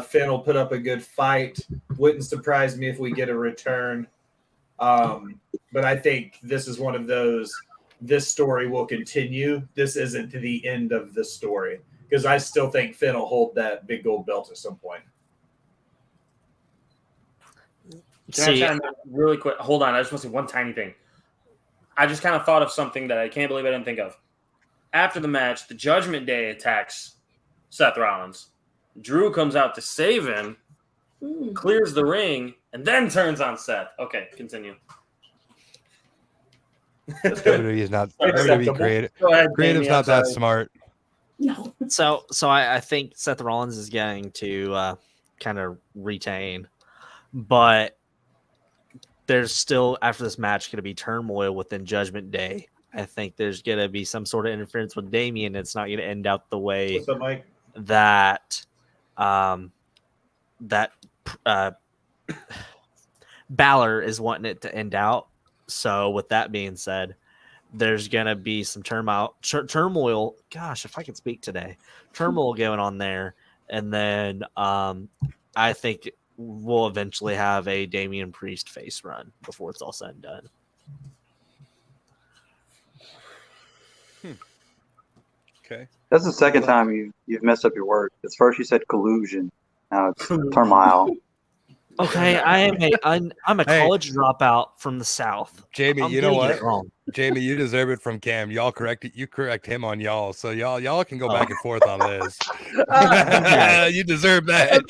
Finn will put up a good fight. Wouldn't surprise me if we get a return. But I think this is one of those, this story will continue. This isn't the end of the story because I still think Finn will hold that big gold belt at some point. Can I chime in really quick? Hold on. I just want to say one tiny thing. I just kind of thought of something that I can't believe I didn't think of. After the match, the Judgment Day attacks Seth Rollins. Drew comes out to save him, clears the ring, and then turns on Seth. Okay, continue. WWE is not Acceptable. WWE creative. Go ahead, Creative's Jamie, not I'm that sorry. smart. No. So I think Seth Rollins is going to kind of retain, but there's still, after this match, going to be turmoil within Judgment Day. I think there's going to be some sort of interference with Damian. It's not going to end out the way What's up, Mike? that Balor is wanting it to end out. So with that being said, there's going to be some turmoil. Gosh, if I could speak today, turmoil going on there. And then I think we'll eventually have a Damian Priest face run before it's all said and done. Okay. That's the second time you've messed up your word. Because first you said collusion. Now it's turmoil. Okay, I'm a Hey. college dropout from the South. Jamie, I'm you know getting what? it wrong. Jamie, you deserve it from Cam. Y'all correct it. You correct him on y'all. So y'all can go back and forth on this. You deserve that.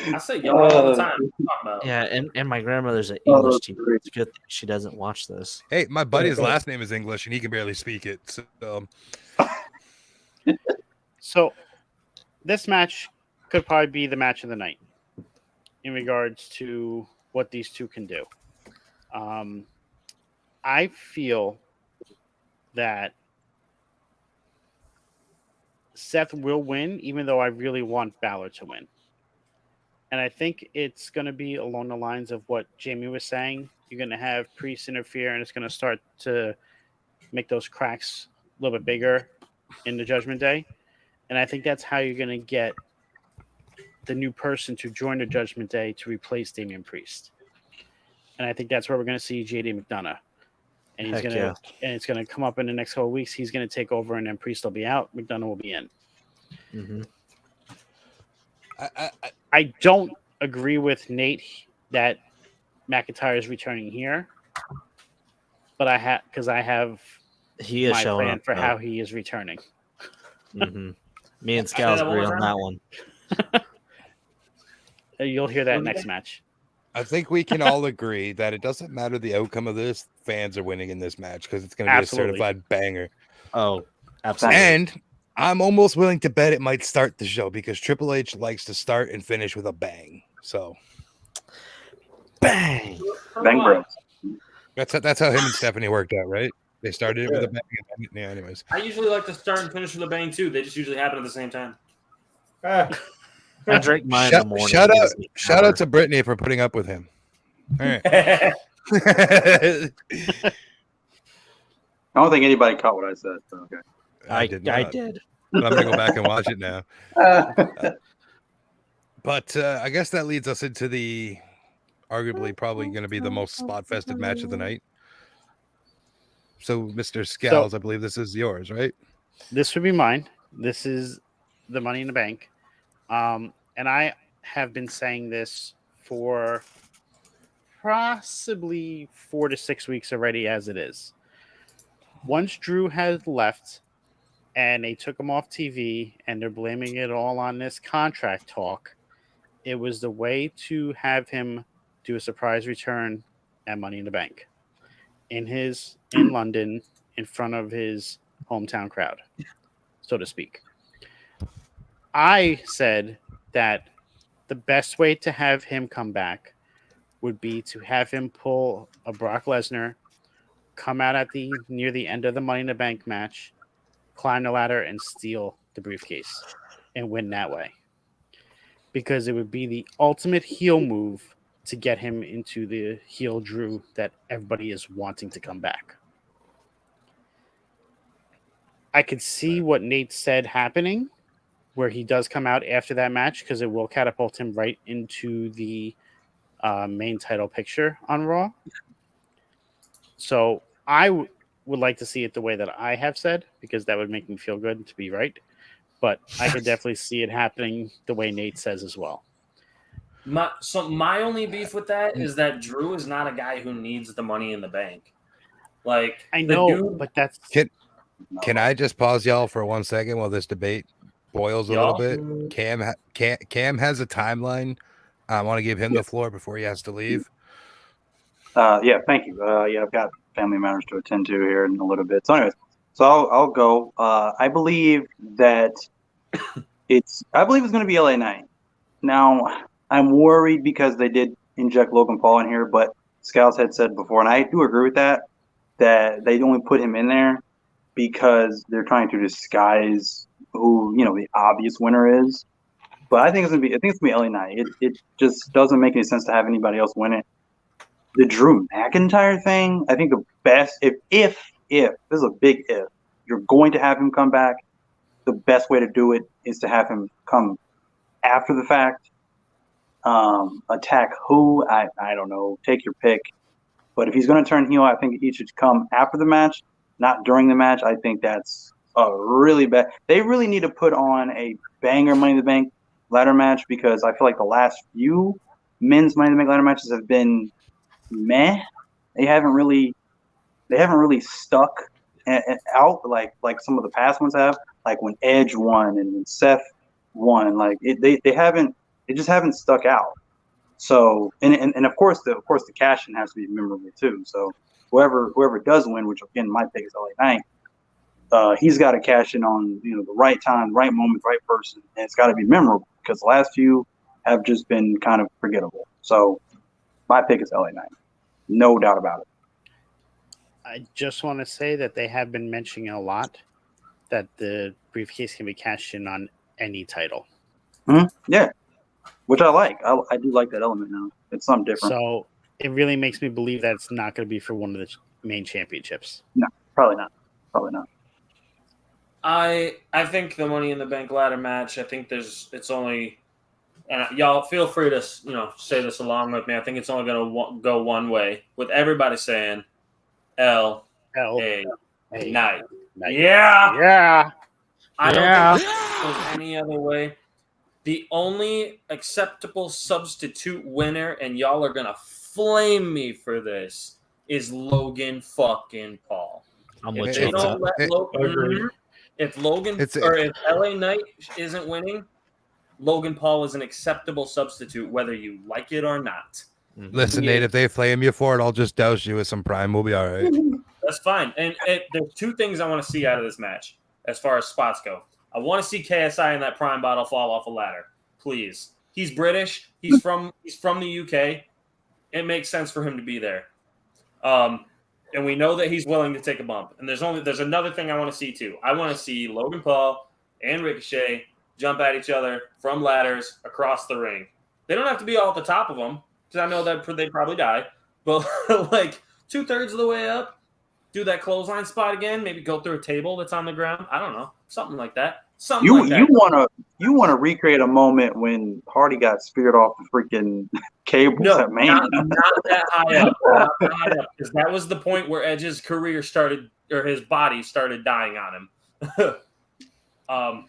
I say y'all all the time. What are you talking about? Yeah, and my grandmother's an English teacher. It's good that she doesn't watch this. Hey, my buddy's last name is English and he can barely speak it. So So this match could probably be the match of the night in regards to what these two can do. I feel that Seth will win, even though I really want Balor to win. And I think it's going to be along the lines of what Jamie was saying. You're going to have Priest interfere, and it's going to start to make those cracks a little bit bigger in the Judgment Day. And I think that's how you're going to get the new person to join the Judgment Day to replace Damian Priest. And I think that's where we're going to see JD McDonough. And he's Heck going to, and it's going to come up in the next couple of weeks. He's going to take over, and then Priest will be out. McDonough will be in. Mm-hmm. I don't agree with Nate that McIntyre is returning here, but I have He is my showing plan up for though. how he is returning. Mm-hmm. Me and Say Scals that one agree more on time. that one. You'll hear that next match. I think we can all agree that it doesn't matter the outcome of this. Fans are winning in this match because it's going to be Absolutely. a certified banger. Oh, absolutely. And I'm almost willing to bet it might start the show because Triple H likes to start and finish with a bang. So Bang! Bang Bros. that's how him and Stephanie worked out, right? They started it with a bang. Yeah, anyways. I usually like to start and finish with a bang too. They just usually happen at the same time. Ah, I drink mine in the morning. Shout It out, gives me shout power. out to Brittany for putting up with him. All right. I don't think anybody caught what I said. So okay. I did I not. did. But I'm gonna go back and watch it now. But I guess that leads us into the arguably probably going to be the most spot-fested match of the night. So, Mr. Scales, I believe this is yours, right? This would be mine. This is the Money in the Bank. And I have been saying this for possibly 4 to 6 weeks already as it is. Once Drew had left and they took him off TV and they're blaming it all on this contract talk, it was the way to have him do a surprise return at Money in the Bank in London in front of his hometown crowd, so to speak. I said that the best way to have him come back would be to have him pull a Brock Lesnar, come out at near the end of the Money in the Bank match, climb the ladder and steal the briefcase and win that way. Because it would be the ultimate heel move to get him into the heel Drew that everybody is wanting to come back. I could see what Nate said happening, where he does come out after that match, because it will catapult him right into the main title picture on Raw. So I would like to see it the way that I have said, because that would make me feel good to be right. But I could definitely see it happening the way Nate says as well. My only beef with that is that Drew is not a guy who needs the Money in the Bank. Like, I know, but that's... Can I just pause y'all for 1 second while this debate boils a little bit? Cam has a timeline. I want to give him the floor before he has to leave. Yeah, thank you. Yeah, I've got family matters to attend to here in a little bit. So anyways, I'll go. I believe that it's going to be LA Knight. Now, I'm worried because they did inject Logan Paul in here, but Scouts had said before, and I do agree with that they only put him in there because they're trying to disguise who, the obvious winner is. But I think it's gonna be LA Knight. It just doesn't make any sense to have anybody else win it. The Drew McIntyre thing, I think the best if this is a big if, you're going to have him come back, the best way to do it is to have him come after the fact. Attack who? I don't know. Take your pick. But if he's going to turn heel, I think he should come after the match, not during the match. I think that's a really bad. They really need to put on a banger Money in the Bank ladder match, because I feel like the last few men's Money in the Bank ladder matches have been meh. They haven't really stuck out like some of the past ones have. Like when Edge won and when Seth won, like they just haven't stuck out. So and of course the cash in has to be memorable too. So whoever does win, which again my pick is LA Knight, he's got to cash in on the right time, right moment, right person, and it's got to be memorable, because the last few have just been kind of forgettable. So my pick is LA Knight, no doubt about it. I just want to say that they have been mentioning a lot that the briefcase can be cashed in on any title. Mm-hmm. Yeah, which I like. I do like that element now. It's something different. So it really makes me believe that it's not going to be for one of the main championships. No, probably not. Probably not. I think the Money in the Bank ladder match, I think it's only, and y'all feel free to say this along with me, I think it's only going to go one way, with everybody saying LA Knight. Yeah. I don't think there's any other way. The only acceptable substitute winner, and y'all are going to flame me for this, is Logan fucking Paul. I'm with you. If LA Knight isn't winning, Logan Paul is an acceptable substitute, whether you like it or not. Listen, Nate, if they flame you for it, I'll just douse you with some Prime. We'll be all right. That's fine. And there's two things I want to see out of this match as far as spots go. I want to see KSI in that Prime bottle fall off a ladder. Please. He's British. He's from the UK. It makes sense for him to be there. And we know that he's willing to take a bump. And there's another thing I want to see too. I want to see Logan Paul and Ricochet jump at each other from ladders across the ring. They don't have to be all at the top of them, because I know that they'd probably die. But like 2/3 of the way up, do that clothesline spot again. Maybe go through a table that's on the ground. I don't know, something like that. Something like that. You wanna recreate a moment when Hardy got speared off the freaking cables at Mania. Not that high up. Not that high up, because that was the point where Edge's career started, or his body started dying on him.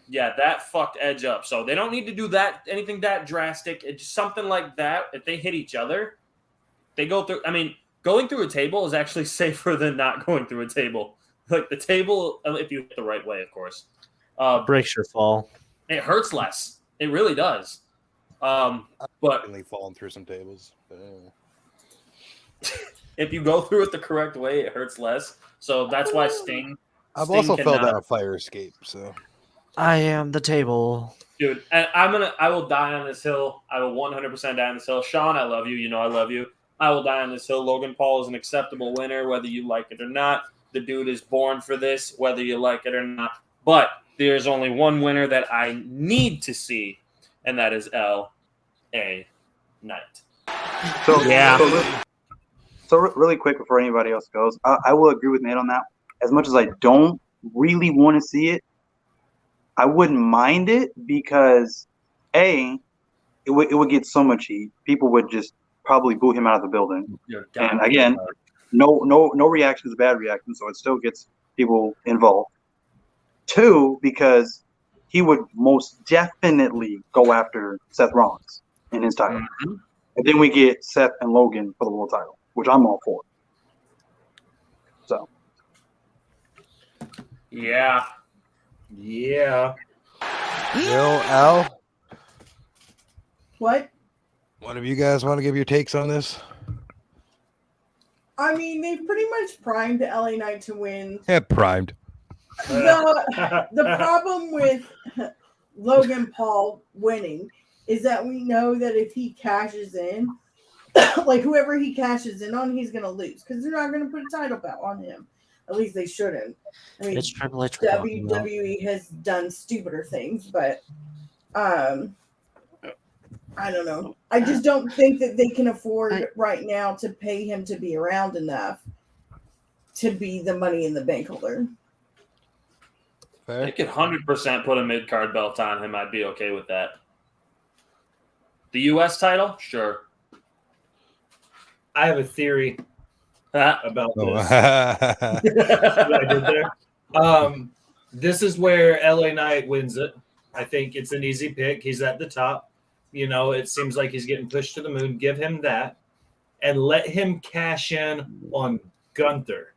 Yeah, that fucked Edge up. So they don't need to do anything that drastic. It's just something like that. If they hit each other, they go through. I mean, going through a table is actually safer than not going through a table. Like the table, if you hit the right way, of course. Breaks your fall. It hurts less. It really does. But Definitely falling through some tables. if you go through it the correct way, it hurts less. So that's why Sting. I've Sting also fell cannot- down a fire escape. So I am the table. Dude, and I will die on this hill. I will 100% die on this hill. Sean, I love you. You know I love you. I will die on this hill. Logan Paul is an acceptable winner, whether you like it or not. The dude is born for this, whether you like it or not. But there's only one winner that I need to see, and that is L.A. Knight. So Yeah. So really quick before anybody else goes, I will agree with Nate on that. As much as I don't really want to see it, I wouldn't mind it because it would get so much heat. People would just probably boo him out of the building. And again, no reaction is a bad reaction, so it still gets people involved. 2, because he would most definitely go after Seth Rollins in his title. Mm-hmm. And then we get Seth and Logan for the world title, which I'm all for. So. Yeah. Yeah. Al, What? one of you guys want to give your takes on this? I mean, they've pretty much primed LA Knight to win. Yeah, primed. The problem with Logan Paul winning is that we know that if he cashes in, like whoever he cashes in on, he's going to lose because they're not going to put a title belt on him. At least they shouldn't. I mean, It's Triple H. WWE has done stupider things, but I don't know. I just don't think that they can afford right now to pay him to be around enough to be the Money in the Bank holder. Fair. They could 100% put a mid-card belt on him. I'd be okay with that. The U.S. title? Sure. I have a theory about Oh. this. What I did there. This is where LA Knight wins it. I think it's an easy pick. He's at the top. You know, it seems like he's getting pushed to the moon. Give him that and let him cash in on Gunther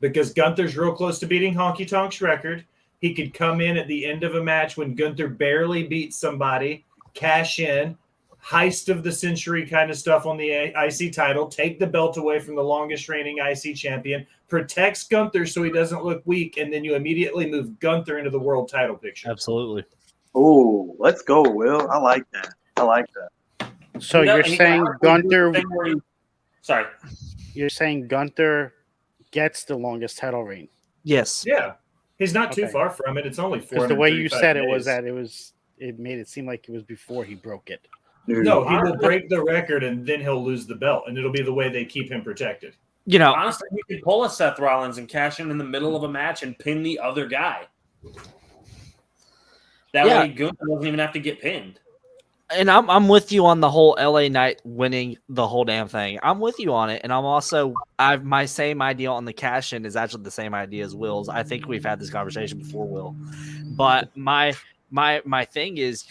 because Gunther's real close to beating Honky Tonk's record. He could come in at the end of a match when Gunther barely beats somebody, cash in, heist of the century kind of stuff on the IC title, take the belt away from the longest reigning IC champion, protects Gunther so he doesn't look weak, and then you immediately move Gunther into the world title picture. Absolutely. Oh, let's go, Will. I like that. So Yeah, you're and he saying can also do the Gunther? thing where sorry. You're saying Gunther gets the longest title reign? Yes. Yeah. He's not too Okay. far from it. It's only 4. Because the way you said it was that it made it seem like it was before he broke it. No, he will break the record and then he'll lose the belt, and it'll be the way they keep him protected. You know, Honestly, you could pull a Seth Rollins and cash in the middle of a match and pin the other guy. That Yeah. way, Gunther doesn't even have to get pinned. and I'm with you on the whole LA Knight winning the whole damn thing. I'm with you on it, and I've my same idea on the cash in is actually the same idea as Will's. I think we've had this conversation before, Will. But my thing is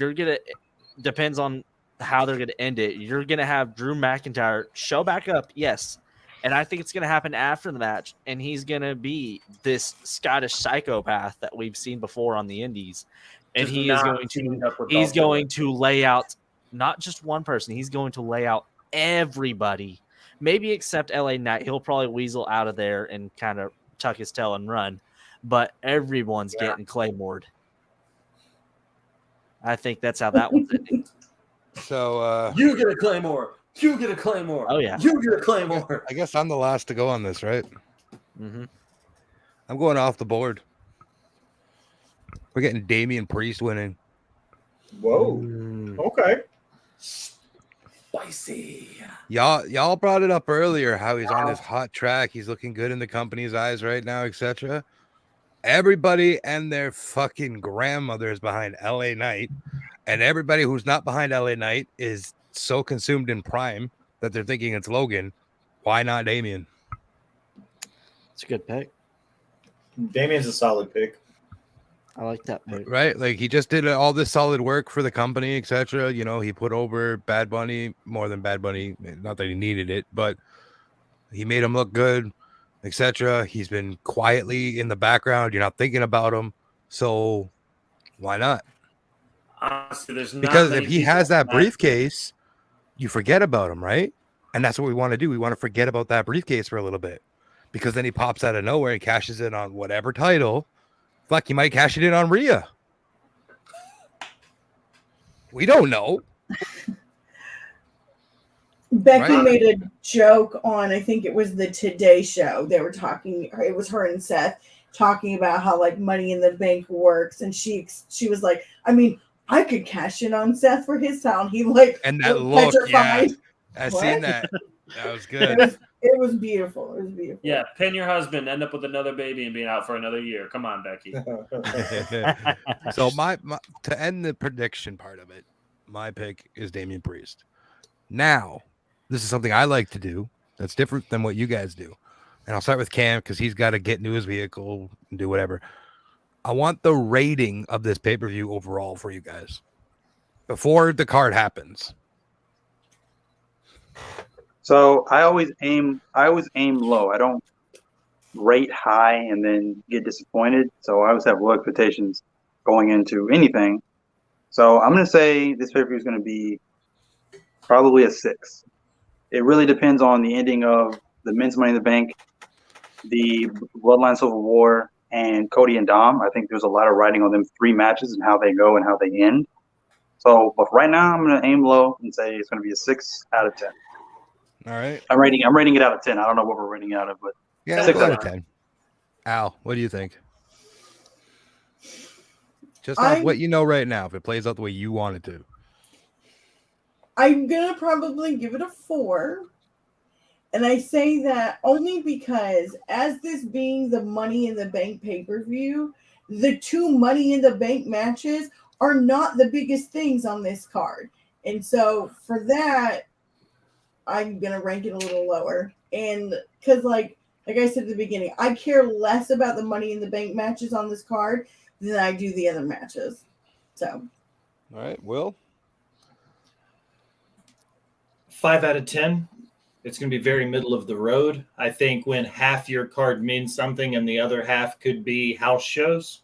depends on how they're gonna end it. You're gonna have Drew McIntyre show back up, yes. And I think it's gonna happen after the match, and he's gonna be this Scottish psychopath that we've seen before on the indies. And Just he is not going teamed up with he's Dolph going to lay out not just one person, he's going to lay out everybody. Maybe except LA Knight. He'll probably weasel out of there and kind of tuck his tail and run. But everyone's getting Claymored. I think that's how that one's ending. So You get a Claymore. You get a Claymore. Oh, yeah. You get a Claymore. I guess I'm the last to go on this, right? Mm-hmm. I'm going off the board. We're getting Damian Priest winning. Whoa. Okay. Spicy. Y'all brought it up earlier how he's on this hot track. He's looking good in the company's eyes right now, etc. Everybody and their fucking grandmother is behind LA Knight, and everybody who's not behind LA Knight is so consumed in Prime that they're thinking it's Logan. Why not Damian? It's a good pick. Damien's a solid pick. I like that pick. Right? Like he just did all this solid work for the company, etc. You know, he put over Bad Bunny more than Bad Bunny. Not that he needed it, but he made him look good, etc. He's been quietly in the background. You're not thinking about him. So why not? Honestly, there's not Because many if he people has that that- briefcase, you forget about him, right? And that's what we want to do. We want to forget about that briefcase for a little bit. Because then he pops out of nowhere and cashes in on whatever title. Fuck, he might cash it in on Rhea. We don't know. Becky Right. made a joke on, I think it was the Today Show. They were talking, it was her and Seth talking about how like Money in the Bank works, and she was like, I mean, I could cash in on Seth for his town. He like And that looked look, yeah. petrified. I What? seen that. That was It good. was beautiful. It was beautiful. Yeah, pin your husband, end up with another baby, and being out for another year. Come on, Becky. So my to end the prediction part of it, my pick is Damian Priest. Now, this is something I like to do that's different than what you guys do. And I'll start with Cam because he's got to get into his vehicle and do whatever. I want the rating of this pay-per-view overall for you guys before the card happens. So I always aim low. I don't rate high and then get disappointed. So I always have low expectations going into anything. So I'm gonna say this pay-per-view is gonna be probably a 6. It really depends on the ending of the men's Money in the Bank, the Bloodline Civil War, and Cody and Dom. I think there's a lot of writing on them 3 matches and how they go and how they end. So, but right now I'm gonna aim low and say it's gonna be a 6 out of 10. All right. I'm rating it out of 10. I don't know what we're rating it out of, but Yeah, 6 out out of of 10. Al, what do you think? Just off what you know right now, if it plays out the way you want it to. I'm gonna probably give it a 4. And I say that only because, as this being the Money in the Bank pay-per-view, the 2 Money in the Bank matches are not the biggest things on this card. And so for that, I'm gonna rank it a little lower. And because like I said at the beginning, I care less about the Money in the Bank matches on this card than I do the other matches. So All right, Will? 5 out of 10. It's going to be very middle of the road. I think when half your card means something and the other half could be house shows,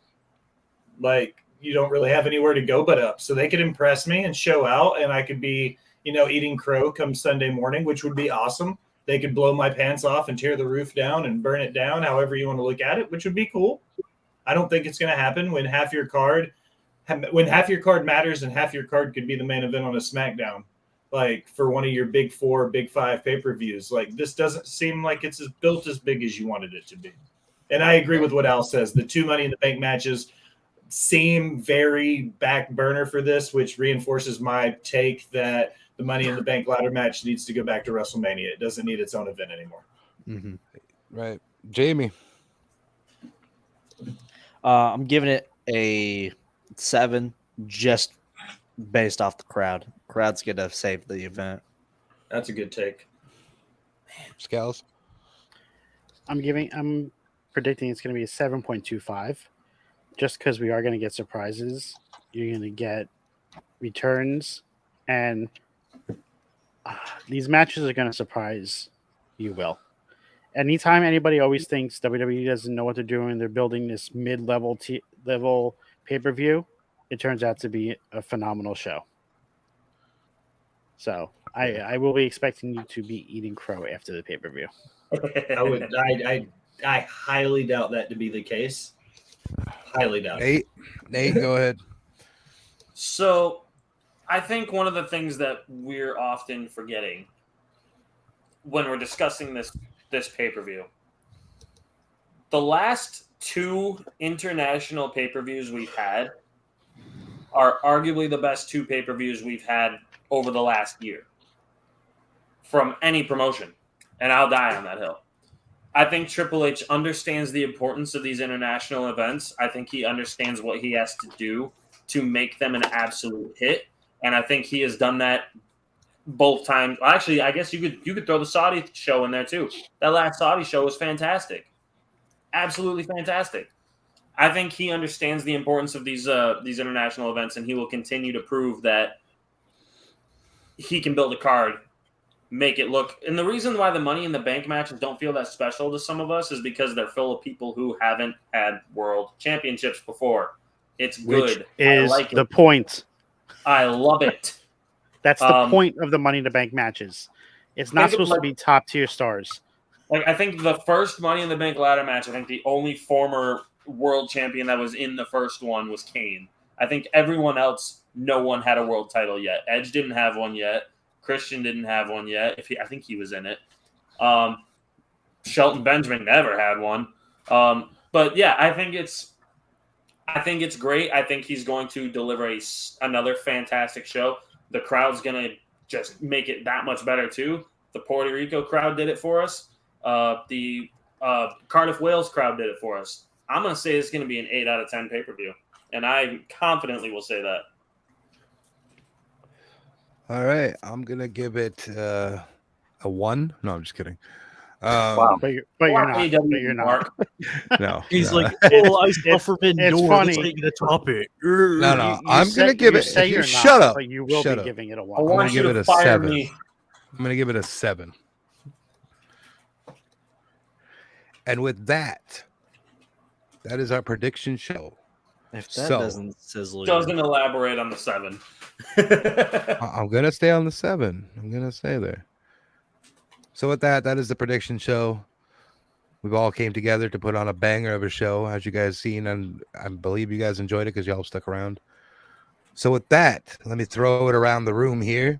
like you don't really have anywhere to go but up. So they could impress me and show out, and I could be, eating crow come Sunday morning, which would be awesome. They could blow my pants off and tear the roof down and burn it down, however you want to look at it, which would be cool. I don't think it's going to happen when half your card matters and half your card could be the main event on a SmackDown. Like for one of your big 4, big 5 pay-per-views. Like this doesn't seem like it's built as big as you wanted it to be. And I agree with what Al says. The 2 Money in the Bank matches seem very back burner for this, which reinforces my take that the Money in the Bank ladder match needs to go back to WrestleMania. It doesn't need its own event anymore. Mm-hmm. Right. Jamie? I'm giving it a 7 just based off the crowd. Crowd's gonna save the event. That's a good take. Scales? I'm predicting it's going to be a 7.25 just because we are going to get surprises. You're going to get returns, and these matches are going to surprise you, Will. Anytime anybody always thinks WWE doesn't know what they're doing, they're building this mid-level level pay-per-view, it turns out to be a phenomenal show. So I will be expecting you to be eating crow after the pay-per-view. I highly doubt that to be the case. Highly doubt it. Nate, go ahead. So I think one of the things that we're often forgetting when we're discussing this pay-per-view, the last 2 international pay-per-views we've had are arguably the best 2 pay-per-views we've had over the last year from any promotion, and I'll die on that hill. I think Triple H understands the importance of these international events. I think he understands what he has to do to make them an absolute hit, and I think he has done that both times. Actually, I guess you could throw the Saudi show in there too. That last Saudi show was fantastic, absolutely fantastic. I think he understands the importance of these international events, and he will continue to prove that he can build a card, make it look. And the reason why the Money in the Bank matches don't feel that special to some of us is because they're full of people who haven't had world championships before. It's good. Which is I like the it. point. I love it. That's the point of the Money in the Bank matches. It's not supposed to be top tier stars. Like, I think the first Money in the Bank ladder match, I think the only former world champion that was in the first one was Kane. I think everyone else, no one had a world title yet. Edge didn't have one yet. Christian didn't have one yet. I think he was in it. Shelton Benjamin never had one. But yeah, I think it's great. I think he's going to deliver another fantastic show. The crowd's going to just make it that much better too. The Puerto Rico crowd did it for us. The Cardiff Wales crowd did it for us. I'm going to say it's going to be an 8 out of 10 pay-per-view, and I confidently will say that. All right, I'm gonna give it a 1. No, I'm just kidding. Wow. But you're not. But you're not. No, He's no. like, oh, I saw forbidden it's door. funny. Let's take the topic. No. I'm gonna give it. Say you're Shut not, up. but you will Shut be up. giving it a I 1. I'm gonna want you give it to a fire 7. me. I'm gonna give it a 7. And with that, that is our prediction show. If that So- doesn't sizzle you. Doesn't elaborate on the 7. I'm gonna stay on the 7. I'm gonna stay there. So with that is the prediction show. We've all came together to put on a banger of a show, as you guys seen, and I believe you guys enjoyed it because y'all stuck around. So with that, let me throw it around the room here,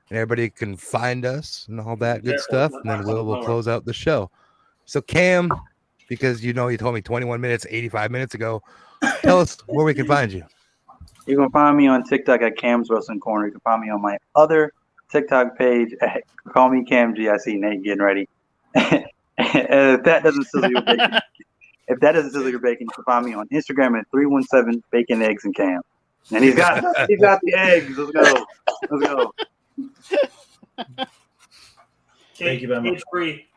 and everybody can find us and all that good stuff, and then we'll close out the show. So Cam, because you told me 21 minutes, 85 minutes ago, tell us where we can find you. You can find me on TikTok at Cam's Wrestling Corner. You can find me on my other TikTok page at Call Me Cam G. I see Nate getting ready. And if that doesn't sizzle your bacon, you can find me on Instagram at 317 Bacon Eggs and Cam. And he's got the eggs. Let's go. Thank you very much. Free.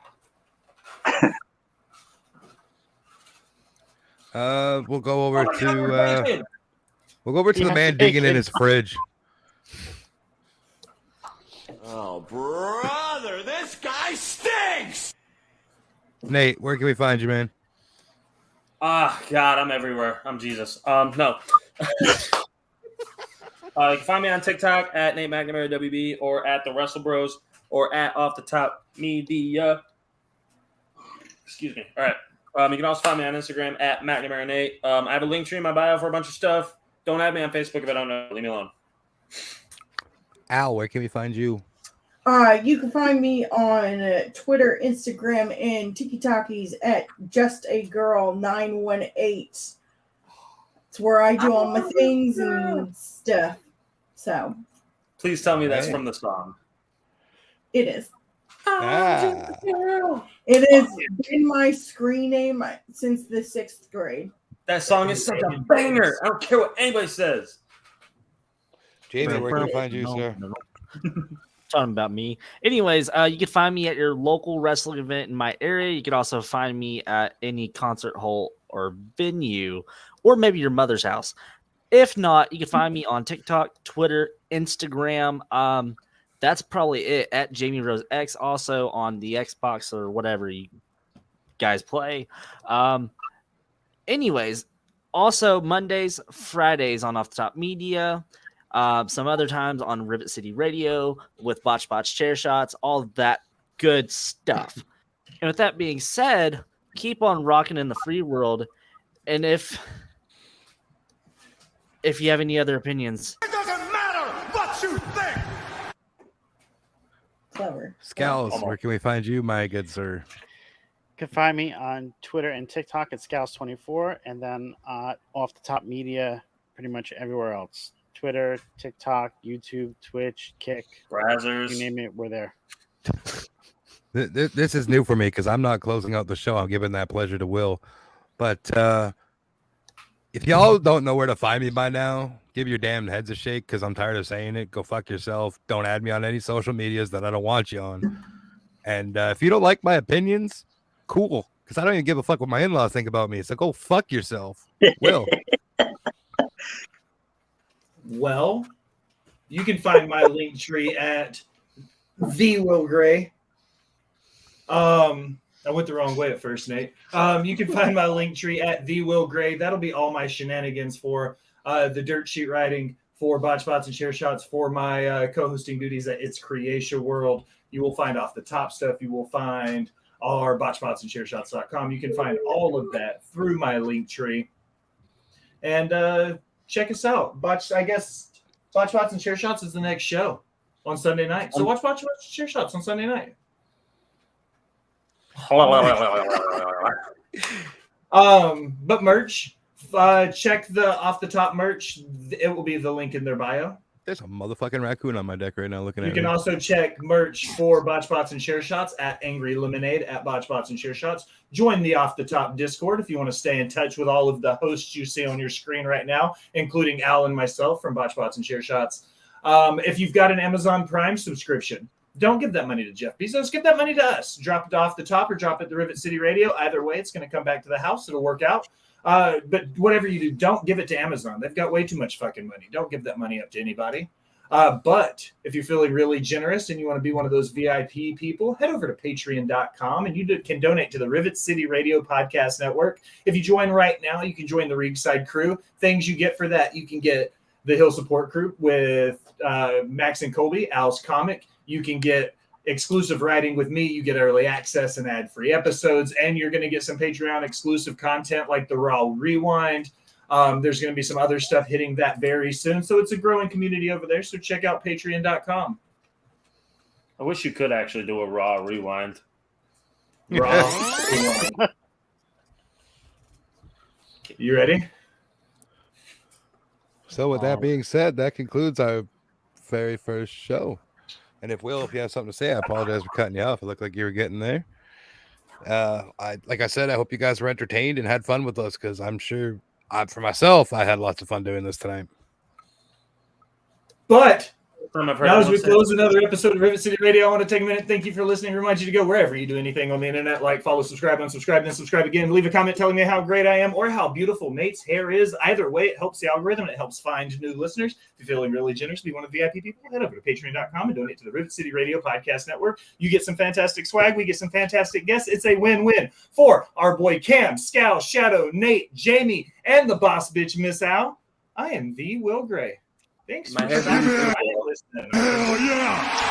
We'll go over to the man digging in his fridge. Oh, brother, this guy stinks! Nate, where can we find you, man? God, I'm everywhere. I'm Jesus. No. You can find me on TikTok at Nate McNamara WB or at the Wrestle Bros or at Off the Top Media. Excuse me. All right. You can also find me on Instagram at McNamara Nate. I have a link tree in my bio for a bunch of stuff. Don't add me on Facebook if I don't know. Leave me alone. Al, where can we find you? You can find me on Twitter, Instagram, and TikTokies at JustAGirl918. It's where I do all my things and stuff. So Please tell me that's Hey. from the song. it is. Ah. It has been my screen name since the 6th grade. That song is such a banger. I don't care what anybody says. Jamie, where can we find you, sir? Talking about me. Anyways, you can find me at your local wrestling event in my area. You can also find me at any concert hall or venue, or maybe your mother's house. If not, you can find me on TikTok, Twitter, Instagram. That's probably it at Jamie Rose X. Also on the Xbox or whatever you guys play. Anyways, also Mondays, Fridays on Off the Top Media. Some other times on Rivet City Radio with Botch Chair Shots, all that good stuff. And with that being said, keep on rocking in the free world. And if you have any other opinions, It doesn't matter what you think! Clever. Scowls, where can we find you, my good sir? You can find me on Twitter and TikTok at Scouts24, and then Off the Top Media, pretty much everywhere else. Twitter, TikTok, YouTube, Twitch, Kick, Brazzers. you name it, we're there. This is new for me because I'm not closing out the show. I'm giving that pleasure to Will. But if y'all don't know where to find me by now, give your damn heads a shake because I'm tired of saying it. Go fuck yourself. Don't add me on any social medias that I don't want you on. And if you don't like my opinions, cool. Because I don't even give a fuck what my in-laws think about me. So go fuck yourself. Will. Well, you can find my link tree at the Will Gray. I went the wrong way at first, Nate. You can find my link tree at the Will Gray. That'll be all my shenanigans for the dirt sheet writing, for Botch Spots and Share Shots, for my co-hosting duties at It's Creation World. You will find off the top stuff. You will find our botchspotsandShareshots.com. You can find all of that through my link tree. And check us out. Botch Spots and Share Shots is the next show on Sunday night. So watch Botch Spots and Share Shots on Sunday night. But merch, check the off the top merch. It will be the link in their bio. There's a motherfucking raccoon on my deck right now looking You at can me. also check merch for Botch Spots and Share Shots at Angry Lemonade at Botch Spots and Share Shots. Join the Off the Top Discord if you want to stay in touch with all of the hosts you see on your screen right now, including Al and myself from Botch Spots and Share Shots. If you've got an Amazon Prime subscription, don't give that money to Jeff Bezos. Give that money to us. Drop it off the top or drop it at the Rivet City Radio. Either way, it's going to come back to the house. It'll work out. But whatever you do, don't give it to Amazon. They've got way too much fucking money. Don't give that money up to anybody. But if you're feeling really generous and you want to be one of those VIP people, head over to patreon.com and you can donate to the Rivet City Radio Podcast Network. If you join right now, you can join the Ringside Crew. Things you get for that, you can get the Hill Support Group with Max and Colby, Al's Comic. You can get exclusive writing with me. You get early access and ad-free episodes, and you're going to get some Patreon exclusive content like the Raw Rewind. There's going to be some other stuff hitting that very soon. So it's a growing community over there. So check out patreon.com. I wish you could actually do a Raw Rewind. Raw Rewind. You ready? So with that being said, that concludes our very first show. And if you have something to say, I apologize for cutting you off. It looked like you were getting there. Like I said, I hope you guys were entertained and had fun with us because I'm sure for myself, I had lots of fun doing this tonight. But now as we close another episode of Rivet City Radio, I want to take a minute. Thank you for listening. Remind you to go wherever you do anything on the internet, like, follow, subscribe, unsubscribe, then subscribe again. Leave a comment telling me how great I am or how beautiful Nate's hair is. Either way, it helps the algorithm. It helps find new listeners. If you're feeling really generous, be one of the VIP people, head over to patreon.com and donate to the Rivet City Radio Podcast Network. You get some fantastic swag. We get some fantastic guests. It's a win-win for our boy Cam, Scal, Shadow, Nate, Jamie, and the boss bitch, Miss Al. I am the Will Gray. Thanks for listening. Hell yeah!